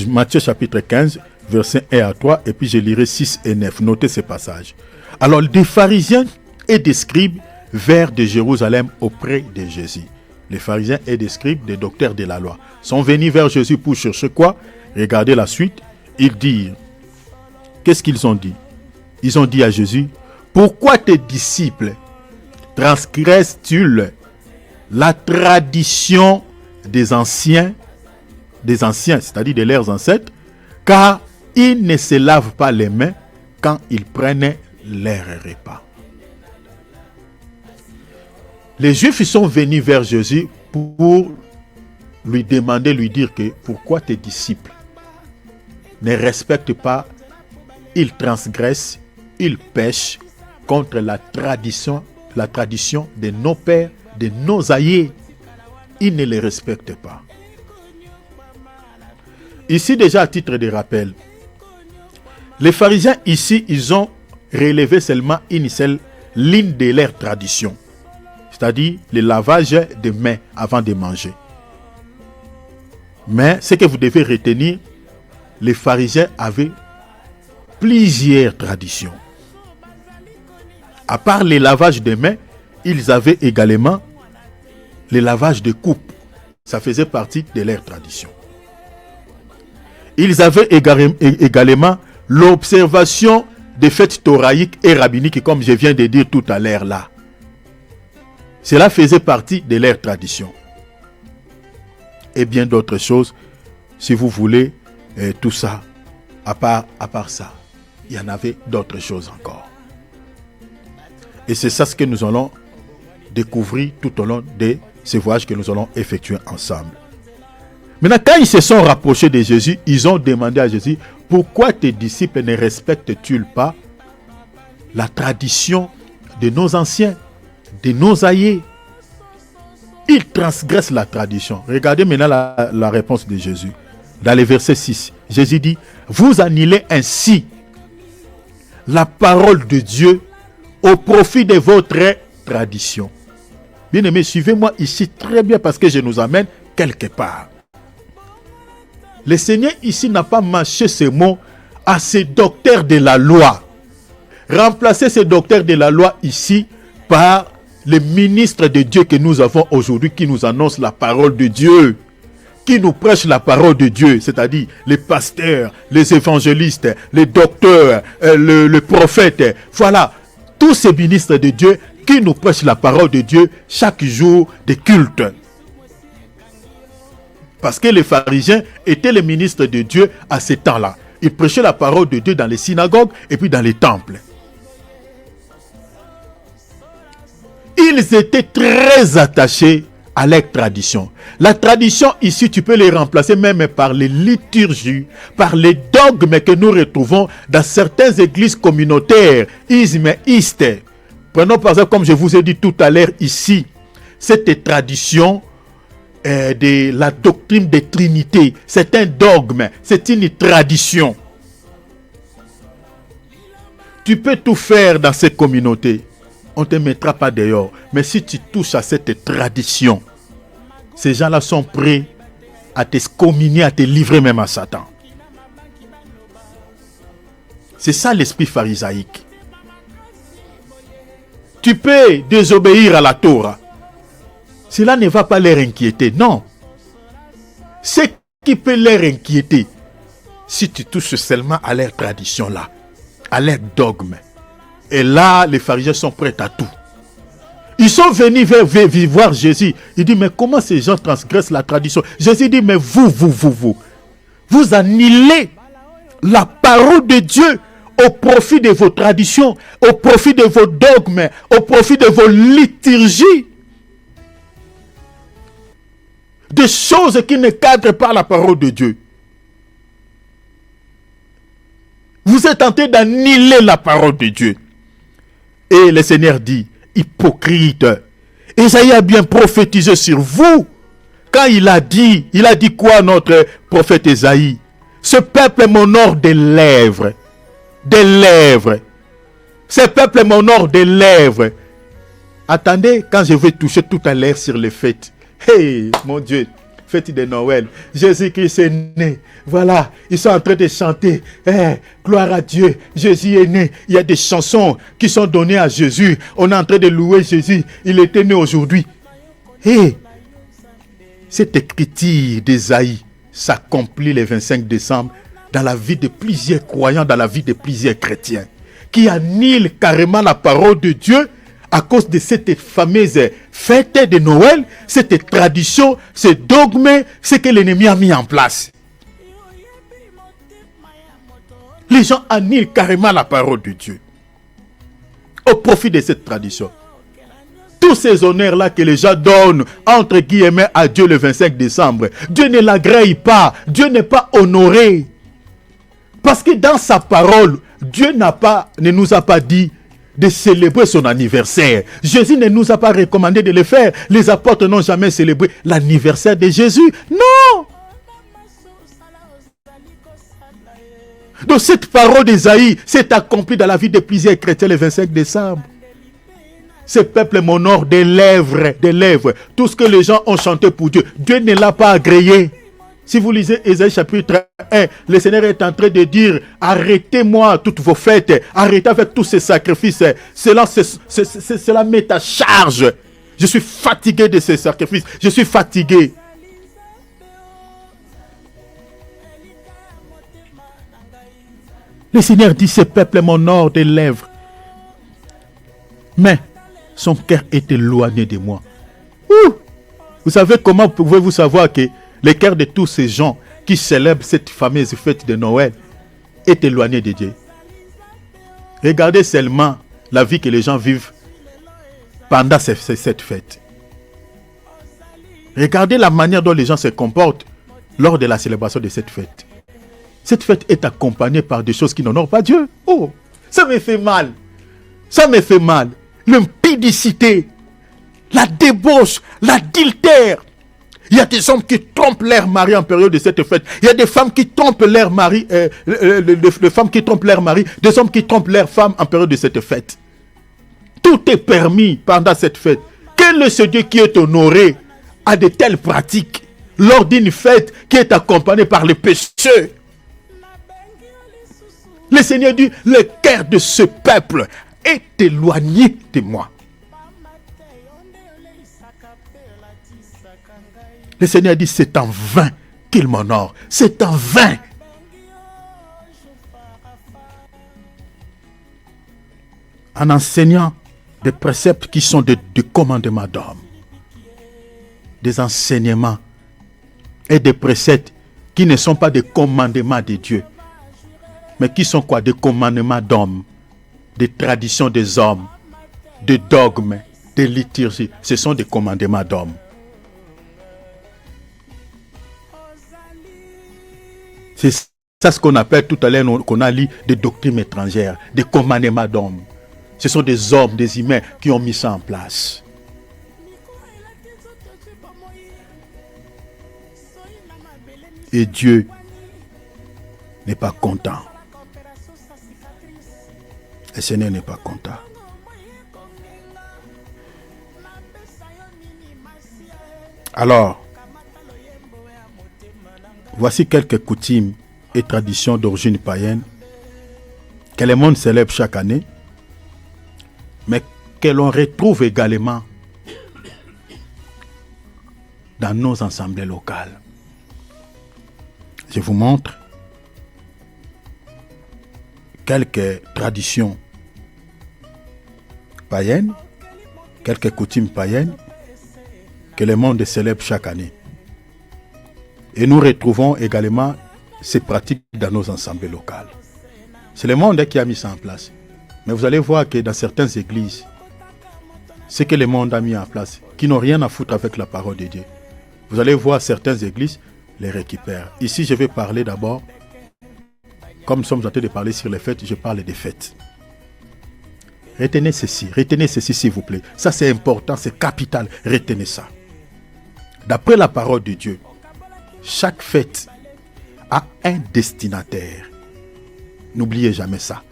Matthieu chapitre 15, versets 1 à 3, et puis je lirai 6 et 9. Notez ces passages. Alors, des pharisiens et des scribes vinrent de Jérusalem auprès de Jésus. Les pharisiens et des scribes, des docteurs de la loi, sont venus vers Jésus pour chercher quoi? Regardez la suite. Ils dirent, qu'est-ce qu'ils ont dit? Ils ont dit à Jésus, pourquoi tes disciples transgressent-ils la tradition des anciens, c'est-à-dire de leurs ancêtres, car ils ne se lavent pas les mains quand ils prennent leur repas. Les Juifs sont venus vers Jésus pour lui demander, lui dire que pourquoi tes disciples ne respectent pas, ils transgressent, ils pêchent contre la tradition de nos pères, de nos aïeux. Ils ne les respectent pas. Ici déjà à titre de rappel, les pharisiens ici, ils ont relevé seulement une seule ligne de leur tradition. C'est-à-dire le lavage des mains avant de manger. Mais ce que vous devez retenir, les pharisiens avaient plusieurs traditions. À part le lavage des mains, ils avaient également le lavage de coupe. Ça faisait partie de leur tradition. Ils avaient également l'observation des fêtes thoraïques et rabbiniques, comme je viens de dire tout à l'heure là. Cela faisait partie de leur tradition. Et bien d'autres choses, si vous voulez, tout ça, à part ça, il y en avait d'autres choses encore. Et c'est ça ce que nous allons découvrir tout au long de ces voyages que nous allons effectuer ensemble. Maintenant, quand ils se sont rapprochés de Jésus, ils ont demandé à Jésus, pourquoi tes disciples ne respectent-ils pas la tradition de nos anciens, de nos aïeux? Ils transgressent la tradition. Regardez maintenant la réponse de Jésus. Dans le verset 6, Jésus dit, vous annulez ainsi la parole de Dieu au profit de votre tradition. Bien-aimés, suivez-moi ici très bien parce que je nous amène quelque part. Le Seigneur ici n'a pas mâché ces mots à ces docteurs de la loi. Remplacez ces docteurs de la loi ici par les ministres de Dieu que nous avons aujourd'hui qui nous annoncent la parole de Dieu, qui nous prêchent la parole de Dieu, c'est-à-dire les pasteurs, les évangélistes, les docteurs, le prophète. Voilà, tous ces ministres de Dieu qui nous prêchent la parole de Dieu chaque jour de culte. Parce que les pharisiens étaient les ministres de Dieu à ce temps-là. Ils prêchaient la parole de Dieu dans les synagogues et puis dans les temples. Ils étaient très attachés à leur tradition. La tradition ici, tu peux les remplacer même par les liturgies, par les dogmes que nous retrouvons dans certaines églises communautaires, isméistes. Prenons par exemple, comme je vous ai dit tout à l'heure ici, cette tradition de la doctrine des trinités. C'est un dogme, c'est une tradition. Tu peux tout faire dans ces communautés. On ne te mettra pas dehors. Mais si tu touches à cette tradition, ces gens-là sont prêts à t'excommunier, à te livrer même à Satan. C'est ça l'esprit pharisaïque. Tu peux désobéir à la Torah. Cela ne va pas les inquiéter, non. Ce qui peut les inquiéter, si tu touches seulement à leur tradition là, à leur dogme. Et là, les pharisiens sont prêts à tout. Ils sont venus voir Jésus. Il dit, mais comment ces gens transgressent la tradition? Jésus dit, mais vous annulez la parole de Dieu au profit de vos traditions, au profit de vos dogmes, au profit de vos liturgies. Des choses qui ne cadrent pas la parole de Dieu. Vous êtes en train d'annuler la parole de Dieu. Et le Seigneur dit, hypocrite, Isaïe a bien prophétisé sur vous. Quand il a dit quoi notre prophète Isaïe? Ce peuple m'honore des lèvres. Des lèvres. Ce peuple m'honore des lèvres. Attendez, quand je vais toucher tout à l'heure sur les fêtes. Hey, mon Dieu, fête de Noël. Jésus-Christ est né. Voilà, ils sont en train de chanter. Hey, gloire à Dieu, Jésus est né. Il y a des chansons qui sont données à Jésus. On est en train de louer Jésus. Il était né aujourd'hui. Hey, cette écriture d'Ésaïe s'accomplit le 25 décembre dans la vie de plusieurs croyants, dans la vie de plusieurs chrétiens, qui annulent carrément la parole de Dieu à cause de cette fameuse fête de Noël, cette tradition, ce dogme, ce que l'ennemi a mis en place. Les gens annulent carrément la parole de Dieu au profit de cette tradition. Tous ces honneurs-là que les gens donnent, entre guillemets, à Dieu le 25 décembre, Dieu ne l'agrée pas, Dieu n'est pas honoré. Parce que dans sa parole, Dieu ne nous a pas dit de célébrer son anniversaire. Jésus ne nous a pas recommandé de le faire. Les apôtres n'ont jamais célébré l'anniversaire de Jésus. Non! Donc cette parole d'Ésaïe s'est accomplie dans la vie de plusieurs chrétiens le 25 décembre. Ce peuple m'honore des lèvres, des lèvres. Tout ce que les gens ont chanté pour Dieu, Dieu ne l'a pas agréé. Si vous lisez Ésaïe chapitre 1, le Seigneur est en train de dire, arrêtez-moi toutes vos fêtes, arrêtez avec tous ces sacrifices, cela m'est à charge. Je suis fatigué de ces sacrifices, je suis fatigué. Le Seigneur dit, ce peuple m'honore des lèvres, mais son cœur est éloigné de moi. Vous savez comment pouvez-vous savoir que le cœur de tous ces gens qui célèbrent cette fameuse fête de Noël est éloigné de Dieu? Regardez seulement la vie que les gens vivent pendant cette fête. Regardez la manière dont les gens se comportent lors de la célébration de cette fête. Cette fête est accompagnée par des choses qui n'honorent pas Dieu. Oh, ça me fait mal. Ça me fait mal. L'impudicité, la débauche, l'adultère. Il y a des hommes qui trompent leur mari en période de cette fête. Il y a des femmes qui trompent leur mari, des femmes qui trompent leur mari, des hommes qui trompent leur femme en période de cette fête. Tout est permis pendant cette fête. Quel est ce Dieu qui est honoré à de telles pratiques lors d'une fête qui est accompagnée par les pécheurs? Le Seigneur dit, le cœur de ce peuple est éloigné de moi. Le Seigneur dit, c'est en vain qu'il m'honore. C'est en vain. En enseignant des préceptes qui sont des commandements d'hommes. Des enseignements et des préceptes qui ne sont pas des commandements de Dieu. Mais qui sont quoi? Des commandements d'hommes. Des traditions des hommes. Des dogmes. Des liturgies. Ce sont des commandements d'hommes. C'est ça ce qu'on appelle tout à l'heure, qu'on a lu des doctrines étrangères, des commandements d'hommes. Ce sont des hommes, des humains qui ont mis ça en place. Et Dieu n'est pas content. Le Seigneur n'est pas content. Alors, voici quelques coutumes et traditions d'origine païenne que le monde célèbre chaque année, mais que l'on retrouve également dans nos assemblées locales. Je vous montre quelques traditions païennes, quelques coutumes païennes que le monde célèbre chaque année. Et nous retrouvons également ces pratiques dans nos assemblées locales. C'est le monde qui a mis ça en place. Mais vous allez voir que dans certaines églises, ce que le monde a mis en place, qui n'ont rien à foutre avec la parole de Dieu, vous allez voir certaines églises les récupèrent. Ici, je vais parler d'abord, comme nous sommes en train de parler sur les fêtes, je parle des fêtes. Retenez ceci s'il vous plaît. Ça c'est important, c'est capital, retenez ça. D'après la parole de Dieu, chaque fête a un destinataire. N'oubliez jamais ça.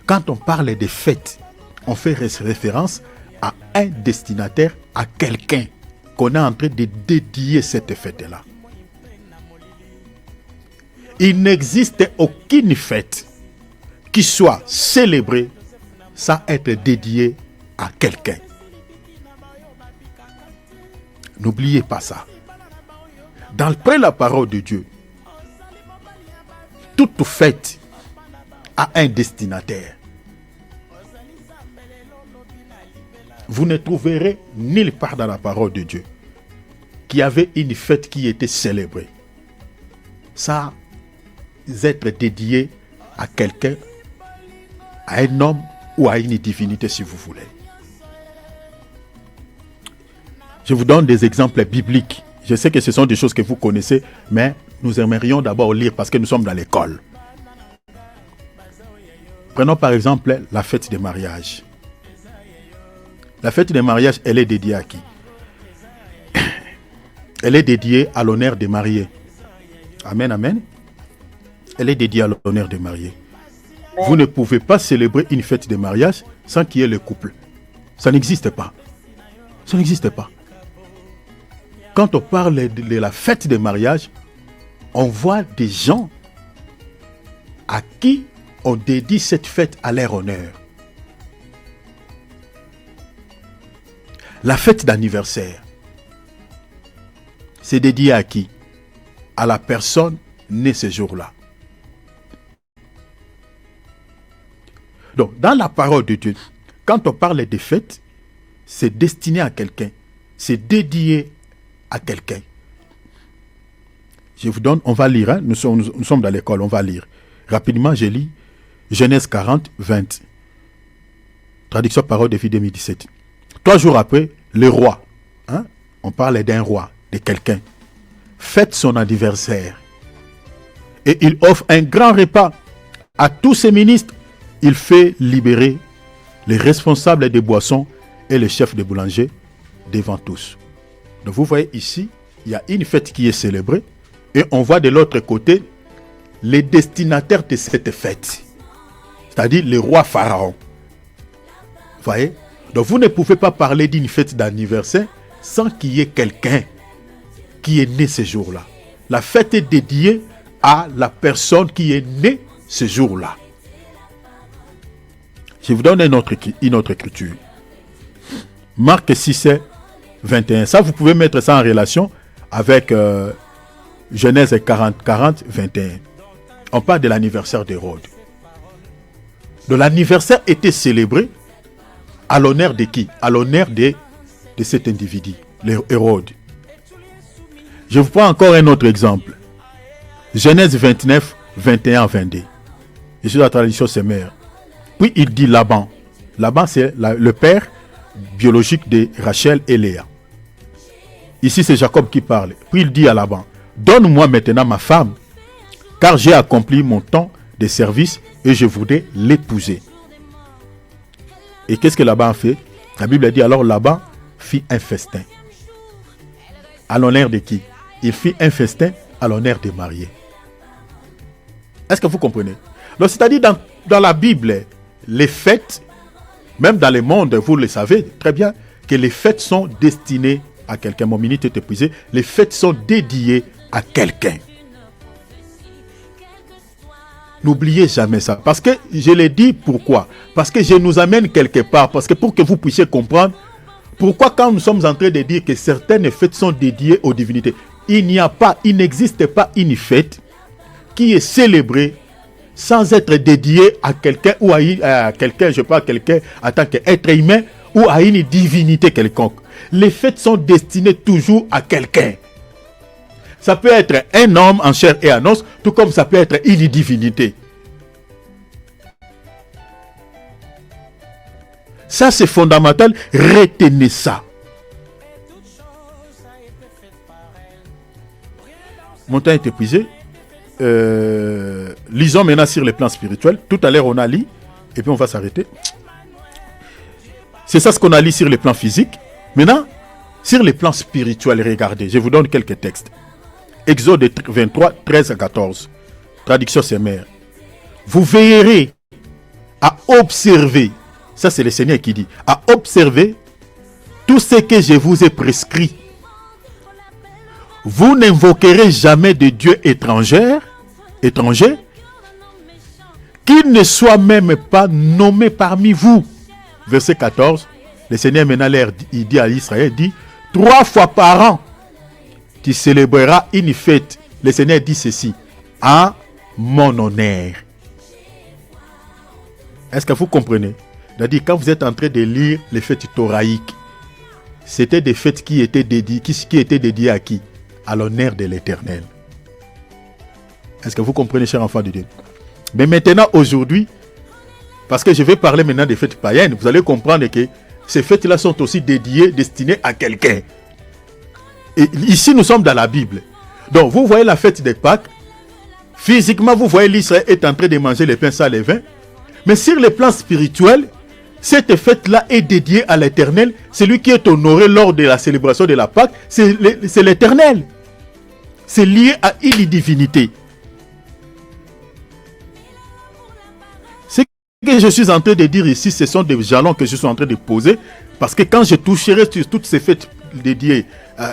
Quand on parle des fêtes, on fait référence à un destinataire, à quelqu'un qu'on est en train de dédier cette fête-là. Il n'existe aucune fête qui soit célébrée sans être dédiée à quelqu'un. N'oubliez pas ça. D'après la parole de Dieu, toute fête a un destinataire. Vous ne trouverez nulle part dans la parole de Dieu qu'il y avait une fête qui était célébrée sans être dédiée à quelqu'un, à un homme ou à une divinité si vous voulez. Je vous donne des exemples bibliques. Je sais que ce sont des choses que vous connaissez, mais nous aimerions d'abord lire parce que nous sommes dans l'école. Prenons par exemple la fête des mariages. La fête des mariages, elle est dédiée à qui? Elle est dédiée à l'honneur des mariés. Amen, amen. Elle est dédiée à l'honneur des mariés. Vous ne pouvez pas célébrer une fête de mariage sans qu'il y ait le couple. Ça n'existe pas. Ça n'existe pas. Quand on parle de la fête de mariage, on voit des gens à qui on dédie cette fête à leur honneur. La fête d'anniversaire, c'est dédié à qui? À la personne née ce jour-là. Donc, dans la parole de Dieu, quand on parle de fêtes, c'est destiné à quelqu'un. C'est dédié à quelqu'un. Je vous donne, on va lire, hein? Nous sommes dans l'école, on va lire. Rapidement, je lis Genèse 40, 20. Traduction parole de vie 2017. 3 jours après, le roi, hein? On parle d'un roi, de quelqu'un, fête son anniversaire. Et il offre un grand repas à tous ses ministres. Il fait libérer les responsables des boissons et les chefs des boulangers devant tous. Donc vous voyez ici, il y a une fête qui est célébrée et on voit de l'autre côté les destinataires de cette fête. C'est-à-dire le roi Pharaon. Vous voyez? Donc vous ne pouvez pas parler d'une fête d'anniversaire sans qu'il y ait quelqu'un qui est né ce jour-là. La fête est dédiée à la personne qui est née ce jour-là. Je vous donne une autre écriture. Marc 6, 21. Ça, vous pouvez mettre ça en relation avec Genèse 40, 21. On parle de l'anniversaire d'Hérode. Donc l'anniversaire était célébré à l'honneur de qui? À l'honneur de cet individu, Hérode. Je vous prends encore un autre exemple. Genèse 29, 21 à 22. Je suis dans la tradition sémère. Puis il dit Laban. Laban, c'est le père biologique de Rachel et Léa. Ici, c'est Jacob qui parle. Puis il dit à Laban, donne-moi maintenant ma femme, car j'ai accompli mon temps de service et je voudrais l'épouser. Et qu'est-ce que Laban a fait? La Bible dit alors Laban fit un festin. À l'honneur de qui? Il fit un festin à l'honneur des mariés. Est-ce que vous comprenez? Donc, c'est-à-dire dans la Bible, les fêtes, même dans le monde, vous le savez très bien, que les fêtes sont destinées à quelqu'un. Mon minute est épuisée. Les fêtes sont dédiées à quelqu'un. N'oubliez jamais ça. Parce que je l'ai dit, pourquoi? Parce que je nous amène quelque part. Parce que pour que vous puissiez comprendre pourquoi quand nous sommes en train de dire que certaines fêtes sont dédiées aux divinités, il n'existe pas une fête qui est célébrée sans être dédiée à quelqu'un ou à quelqu'un, je parle quelqu'un en tant qu'être humain ou à une divinité quelconque. Les fêtes sont destinées toujours à quelqu'un. Ça peut être un homme en chair et en os, tout comme ça peut être une divinité. Ça, c'est fondamental. Retenez ça. Mon temps est épuisé. Lisons maintenant sur les plans spirituels. Tout à l'heure, on a lu. Et puis, on va s'arrêter. C'est ça ce qu'on a lu sur les plans physiques. Maintenant, sur les plans spirituels, regardez. Je vous donne quelques textes. Exode 23, 13 à 14. Traduction Semère. Vous veillerez à observer. Ça, c'est le Seigneur qui dit. À observer tout ce que je vous ai prescrit. Vous n'invoquerez jamais de Dieu étranger, qui ne soit même pas nommé parmi vous. Verset 14. Le Seigneur maintenant il dit à Israël, dit, 3 fois par an, tu célébreras une fête. Le Seigneur dit ceci, à mon honneur. Est-ce que vous comprenez? C'est-à-dire, quand vous êtes en train de lire les fêtes thoraïques, c'était des fêtes qui étaient dédiées à qui? À l'honneur de l'Éternel. Est-ce que vous comprenez, chers enfants de Dieu? Mais maintenant, aujourd'hui, parce que je vais parler maintenant des fêtes païennes, vous allez comprendre que ces fêtes-là sont aussi destinées à quelqu'un. Et ici, nous sommes dans la Bible. Donc, vous voyez la fête des Pâques. Physiquement, vous voyez l'Israël est en train de manger les pains sans levain. Mais sur le plan spirituel, cette fête-là est dédiée à l'Éternel. Celui qui est honoré lors de la célébration de la Pâque, c'est l'Éternel. C'est lié à une divinité. Ce que je suis en train de dire ici, ce sont des jalons que je suis en train de poser. Parce que quand je toucherai sur toutes ces fêtes dédiées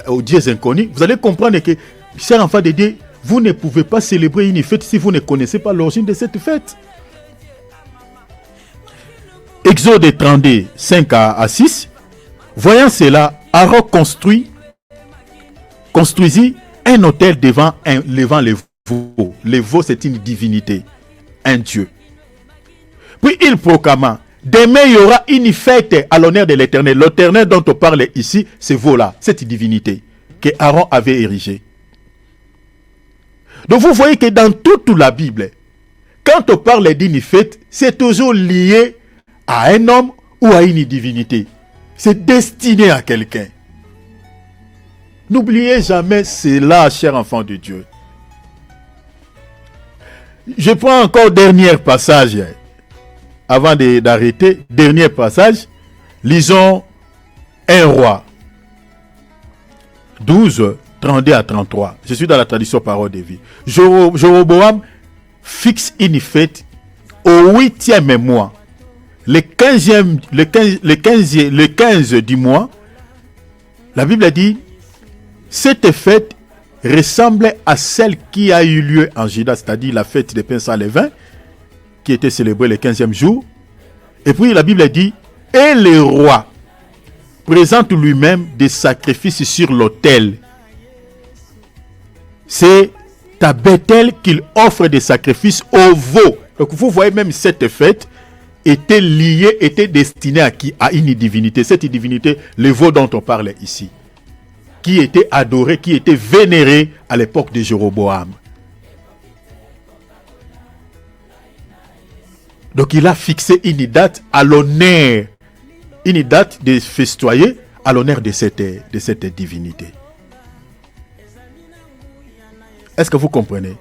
aux dieux inconnus, vous allez comprendre que, chers enfants de Dieu, vous ne pouvez pas célébrer une fête si vous ne connaissez pas l'origine de cette fête. Exode 32, 5 à 6. Voyant cela, Aaron construisit un autel devant les veaux. Les veaux, c'est une divinité, un dieu. Puis il proclama, demain il y aura une fête à l'honneur de l'Éternel. L'Éternel dont on parle ici, c'est veau-là, cette divinité que Aaron avait érigée. Donc vous voyez que dans toute la Bible, quand on parle d'une fête, c'est toujours lié à un homme ou à une divinité. C'est destiné à quelqu'un. N'oubliez jamais cela, chers enfants de Dieu. Je prends encore dernier passage. Avant d'arrêter, dernier passage. Lisons 1 Roi 12, 32 à 33. Je suis dans la tradition Parole de vie. Jéroboam fixe une fête au 8e mois. Le 15 du mois, la Bible dit, cette fête ressemble à celle qui a eu lieu en Juda, c'est-à-dire la fête des pains sans levain, qui était célébrée le 15e jour. Et puis la Bible dit, et le roi présente lui-même des sacrifices sur l'autel. C'est à Bethel qu'il offre des sacrifices aux veaux. Donc vous voyez même cette fête était liée, était destinée à qui? À une divinité. Cette divinité, le veau dont on parle ici, qui était adoré, qui était vénéré à l'époque de Jéroboam. Donc il a fixé une date à l'honneur, une date de festoyer à l'honneur de cette divinité. Est-ce que vous comprenez?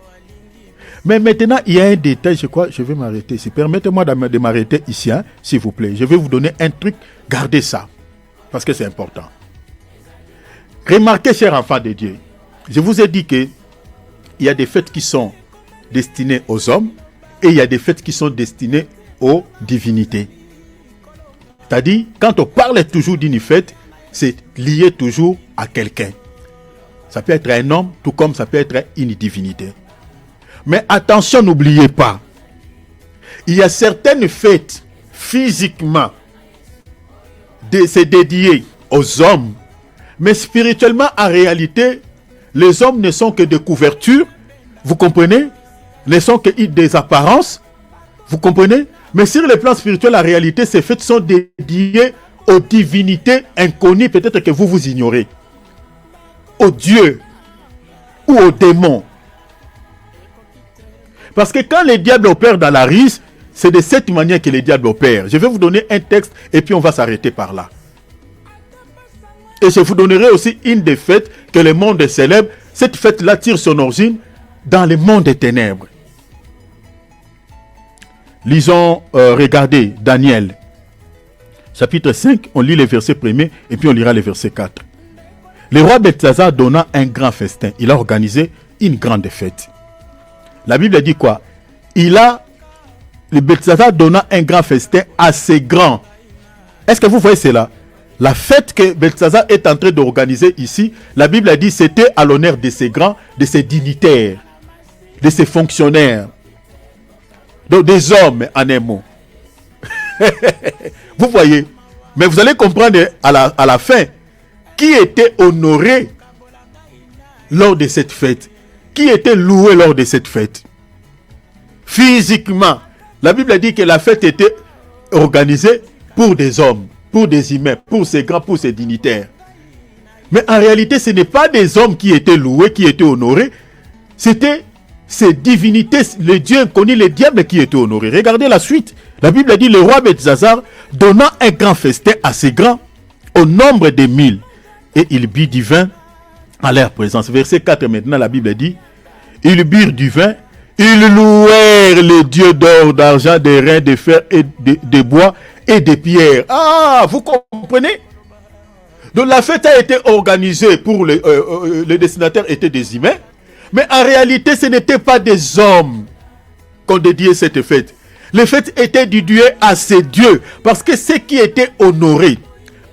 Mais maintenant, il y a un détail, je crois, je vais m'arrêter ici. Permettez-moi de m'arrêter ici, hein, s'il vous plaît. Je vais vous donner un truc, gardez ça, parce que c'est important. Remarquez, chers enfants de Dieu, je vous ai dit qu'il y a des fêtes qui sont destinées aux hommes et il y a des fêtes qui sont destinées aux divinités. C'est-à-dire, quand on parle toujours d'une fête, c'est lié toujours à quelqu'un. Ça peut être un homme, tout comme ça peut être une divinité. Mais attention, n'oubliez pas, il y a certaines fêtes, physiquement, c'est dédié aux hommes, mais spirituellement, en réalité, les hommes ne sont que des couvertures, vous comprenez? Ne sont que des apparences, vous comprenez? Mais sur le plan spirituel, en réalité, ces fêtes sont dédiées aux divinités inconnues, peut-être que vous ignorez, aux dieux ou aux démons. Parce que quand les diables opèrent dans la rise, c'est de cette manière que les diables opèrent. Je vais vous donner un texte et puis on va s'arrêter par là. Et je vous donnerai aussi une des fêtes que le monde célèbre. Cette fête-là tire son origine dans le monde des ténèbres. Lisons, regardez, Daniel, chapitre 5, on lit les versets 1er et puis on lira les versets 4. Le roi Beltzazar donna un grand festin. Il a organisé une grande fête. La Bible dit quoi? Le Beltzazar donna un grand festin assez grand. Est-ce que vous voyez cela? La fête que Beltzazar est en train d'organiser ici, la Bible a dit c'était à l'honneur de ces grands, de ces dignitaires, de ces fonctionnaires. Donc des hommes en un mot. Vous voyez? Mais vous allez comprendre à la fin qui était honoré lors de cette fête. Qui était loué lors de cette fête? Physiquement, la Bible a dit que la fête était organisée pour des hommes, pour des humains, pour ces grands, pour ces dignitaires. Mais en réalité, ce n'est pas des hommes qui étaient loués, qui étaient honorés. C'était ces divinités, les dieux inconnus, les diables qui étaient honorés. Regardez la suite. La Bible a dit, le roi Beltzazar donna un grand festin assez grand, au nombre de 1000. Et il but du vin à leur présence. Verset 4 maintenant, la Bible dit, ils burent du vin, ils louèrent les dieux d'or, d'argent, de reins, de fer, et de bois et de pierres. Ah, vous comprenez? Donc la fête a été organisée pour les destinataires étaient des humains, mais en réalité ce n'était pas des hommes qu'on dédiait cette fête. Les fêtes étaient dédiées à ces dieux, parce que ceux qui étaient honorés,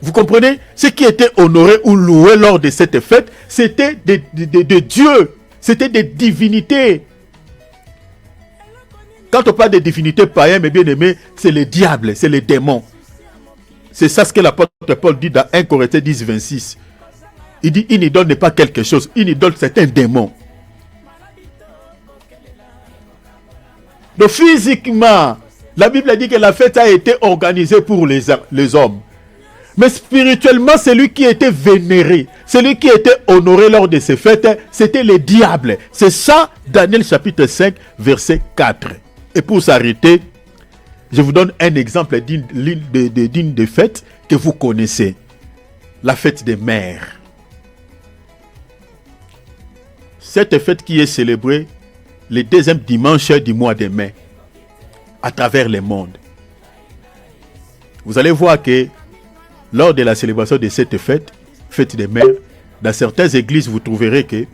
vous comprenez? Ceux qui étaient honorés ou loués lors de cette fête, c'était des dieux, c'était des divinités. Quand on parle de divinités païennes, mes bien-aimés, c'est les diables, c'est les démons. C'est ça ce que l'apôtre Paul dit dans 1 Corinthiens 10, 26. Il dit, une idole n'est pas quelque chose, une idole c'est un démon. Donc physiquement, la Bible a dit que la fête a été organisée pour les hommes. Mais spirituellement, celui qui était vénéré, celui qui était honoré lors de ces fêtes, c'était les diables. C'est ça, Daniel chapitre 5, verset 4. Et pour s'arrêter, je vous donne un exemple d'une des fêtes que vous connaissez. La fête des mères. Cette fête qui est célébrée le deuxième dimanche du mois de mai, à travers le monde. Vous allez voir que lors de la célébration de cette fête, fête des mères, dans certaines églises, vous trouverez que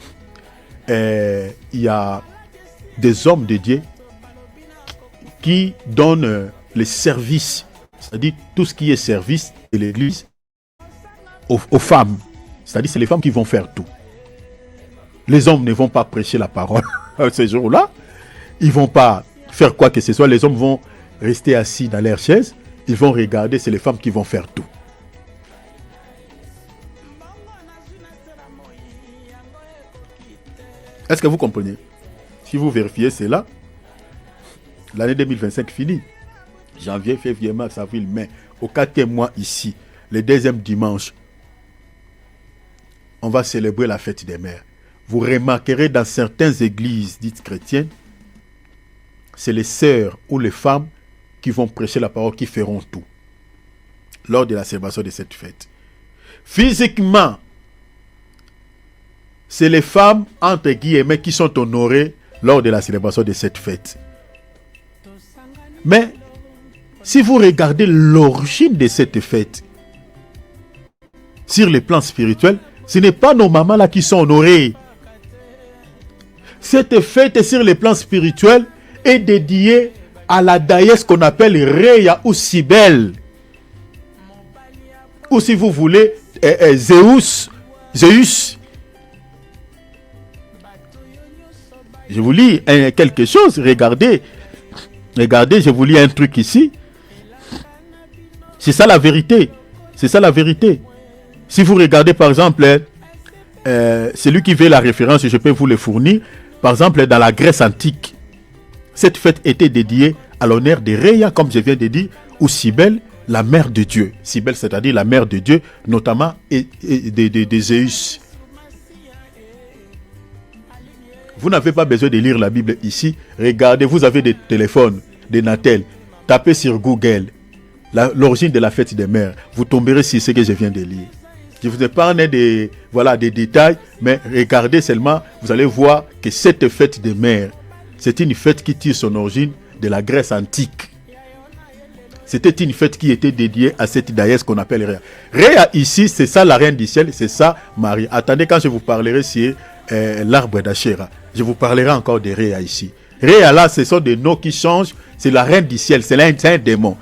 il y a des hommes de Dieu qui donnent les services, c'est-à-dire tout ce qui est service de l'église aux femmes. C'est-à-dire c'est les femmes qui vont faire tout. Les hommes ne vont pas prêcher la parole ce jour-là. Ils ne vont pas faire quoi que ce soit. Les hommes vont rester assis dans leur chaise. Ils vont regarder, c'est les femmes qui vont faire tout. Est-ce que vous comprenez? Si vous vérifiez cela, l'année 2025 finit. Janvier, février, mars, avril, mai. Au 4e mois ici, le deuxième dimanche, on va célébrer la fête des mères. Vous remarquerez dans certaines églises dites chrétiennes, c'est les sœurs ou les femmes qui vont prêcher la parole, qui feront tout lors de la célébration de cette fête. Physiquement, c'est les femmes, entre guillemets, qui sont honorées lors de la célébration de cette fête. Mais si vous regardez l'origine de cette fête, sur le plan spirituel, ce n'est pas nos mamans là qui sont honorées. Cette fête sur le plan spirituel est dédiée à la déesse qu'on appelle Rhea ou Cybèle. Ou si vous voulez, Zeus. Je vous lis quelque chose, regardez, je vous lis un truc ici. C'est ça la vérité. C'est ça la vérité. Si vous regardez par exemple, celui qui veut la référence, je peux vous le fournir. Par exemple, dans la Grèce antique, cette fête était dédiée à l'honneur de Rhea, comme je viens de dire, ou Cybèle, la mère de Dieu. Cybèle, c'est-à-dire la mère de Dieu, notamment de Zeus. Vous n'avez pas besoin de lire la Bible ici. Regardez, vous avez des téléphones, des Natel. Tapez sur Google l'origine de la fête des mères. Vous tomberez sur ce que je viens de lire. Je vous épargne des détails, mais regardez seulement, vous allez voir que cette fête des mères, c'est une fête qui tire son origine de la Grèce antique. C'était une fête qui était dédiée à cette déesse qu'on appelle Rhea. Rhea ici, c'est ça la reine du ciel, c'est ça Marie. Attendez, quand je vous parlerai sur l'arbre d'Achéra, je vous parlerai encore de Rhea ici. Rhea là, ce sont des noms qui changent. C'est la reine du ciel, c'est un démon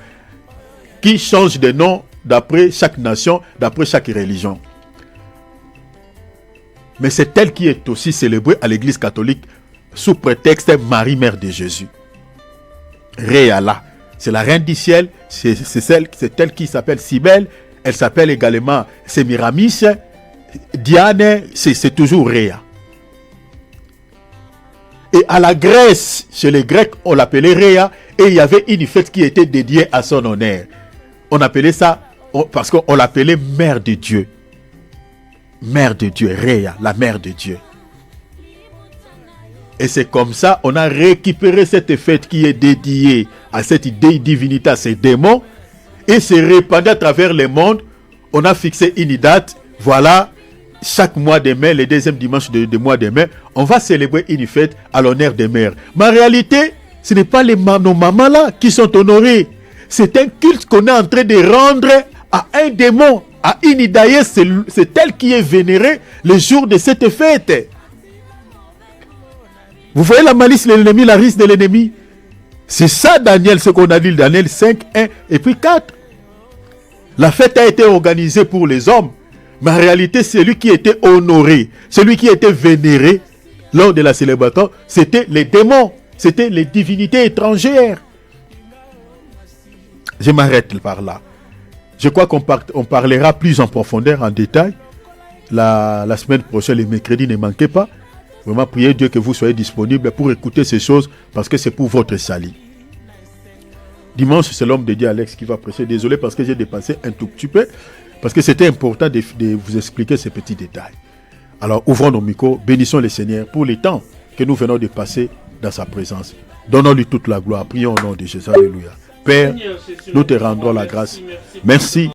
qui change de nom d'après chaque nation, d'après chaque religion. Mais c'est elle qui est aussi célébrée à l'église catholique sous prétexte Marie, mère de Jésus. Rhea là, c'est la reine du ciel, c'est elle qui s'appelle Cybèle, elle s'appelle également Sémiramis, Diane, c'est toujours Rhea. Et à la Grèce, chez les Grecs, on l'appelait Rhea, et il y avait une fête qui était dédiée à son honneur. On appelait ça, parce qu'on l'appelait mère de Dieu. Mère de Dieu, Rhea, la mère de Dieu. Et c'est comme ça, on a récupéré cette fête qui est dédiée à cette divinité, à ces démons, et c'est répandu à travers le monde. On a fixé une date, voilà, chaque mois de mai, le deuxième dimanche de mois de mai, on va célébrer une fête à l'honneur des mères. Mais en réalité, ce n'est pas nos mamans là qui sont honorées. C'est un culte qu'on est en train de rendre à un démon, à une déesse. C'est elle qui est vénérée le jour de cette fête. Vous voyez la malice de l'ennemi, la risque de l'ennemi. C'est ça Daniel, ce qu'on a dit, Daniel 5, 1 et puis 4. La fête a été organisée pour les hommes, mais en réalité, celui qui était honoré, celui qui était vénéré lors de la célébration, c'était les démons, c'était les divinités étrangères. Je m'arrête par là. Je crois qu'on parlera plus en profondeur, en détail. La semaine prochaine, le mercredi, ne manquez pas. Vraiment, priez Dieu que vous soyez disponible pour écouter ces choses, parce que c'est pour votre salut. Dimanche, c'est l'homme de Dieu, Alex, qui va prêcher. Désolé parce que j'ai dépassé un tout petit peu, parce que c'était important de vous expliquer ces petits détails. Alors, ouvrons nos micros, bénissons le Seigneur pour les temps que nous venons de passer dans sa présence. Donnons-lui toute la gloire. Prions au nom de Jésus. Alléluia. Père, nous te rendons la grâce. Merci.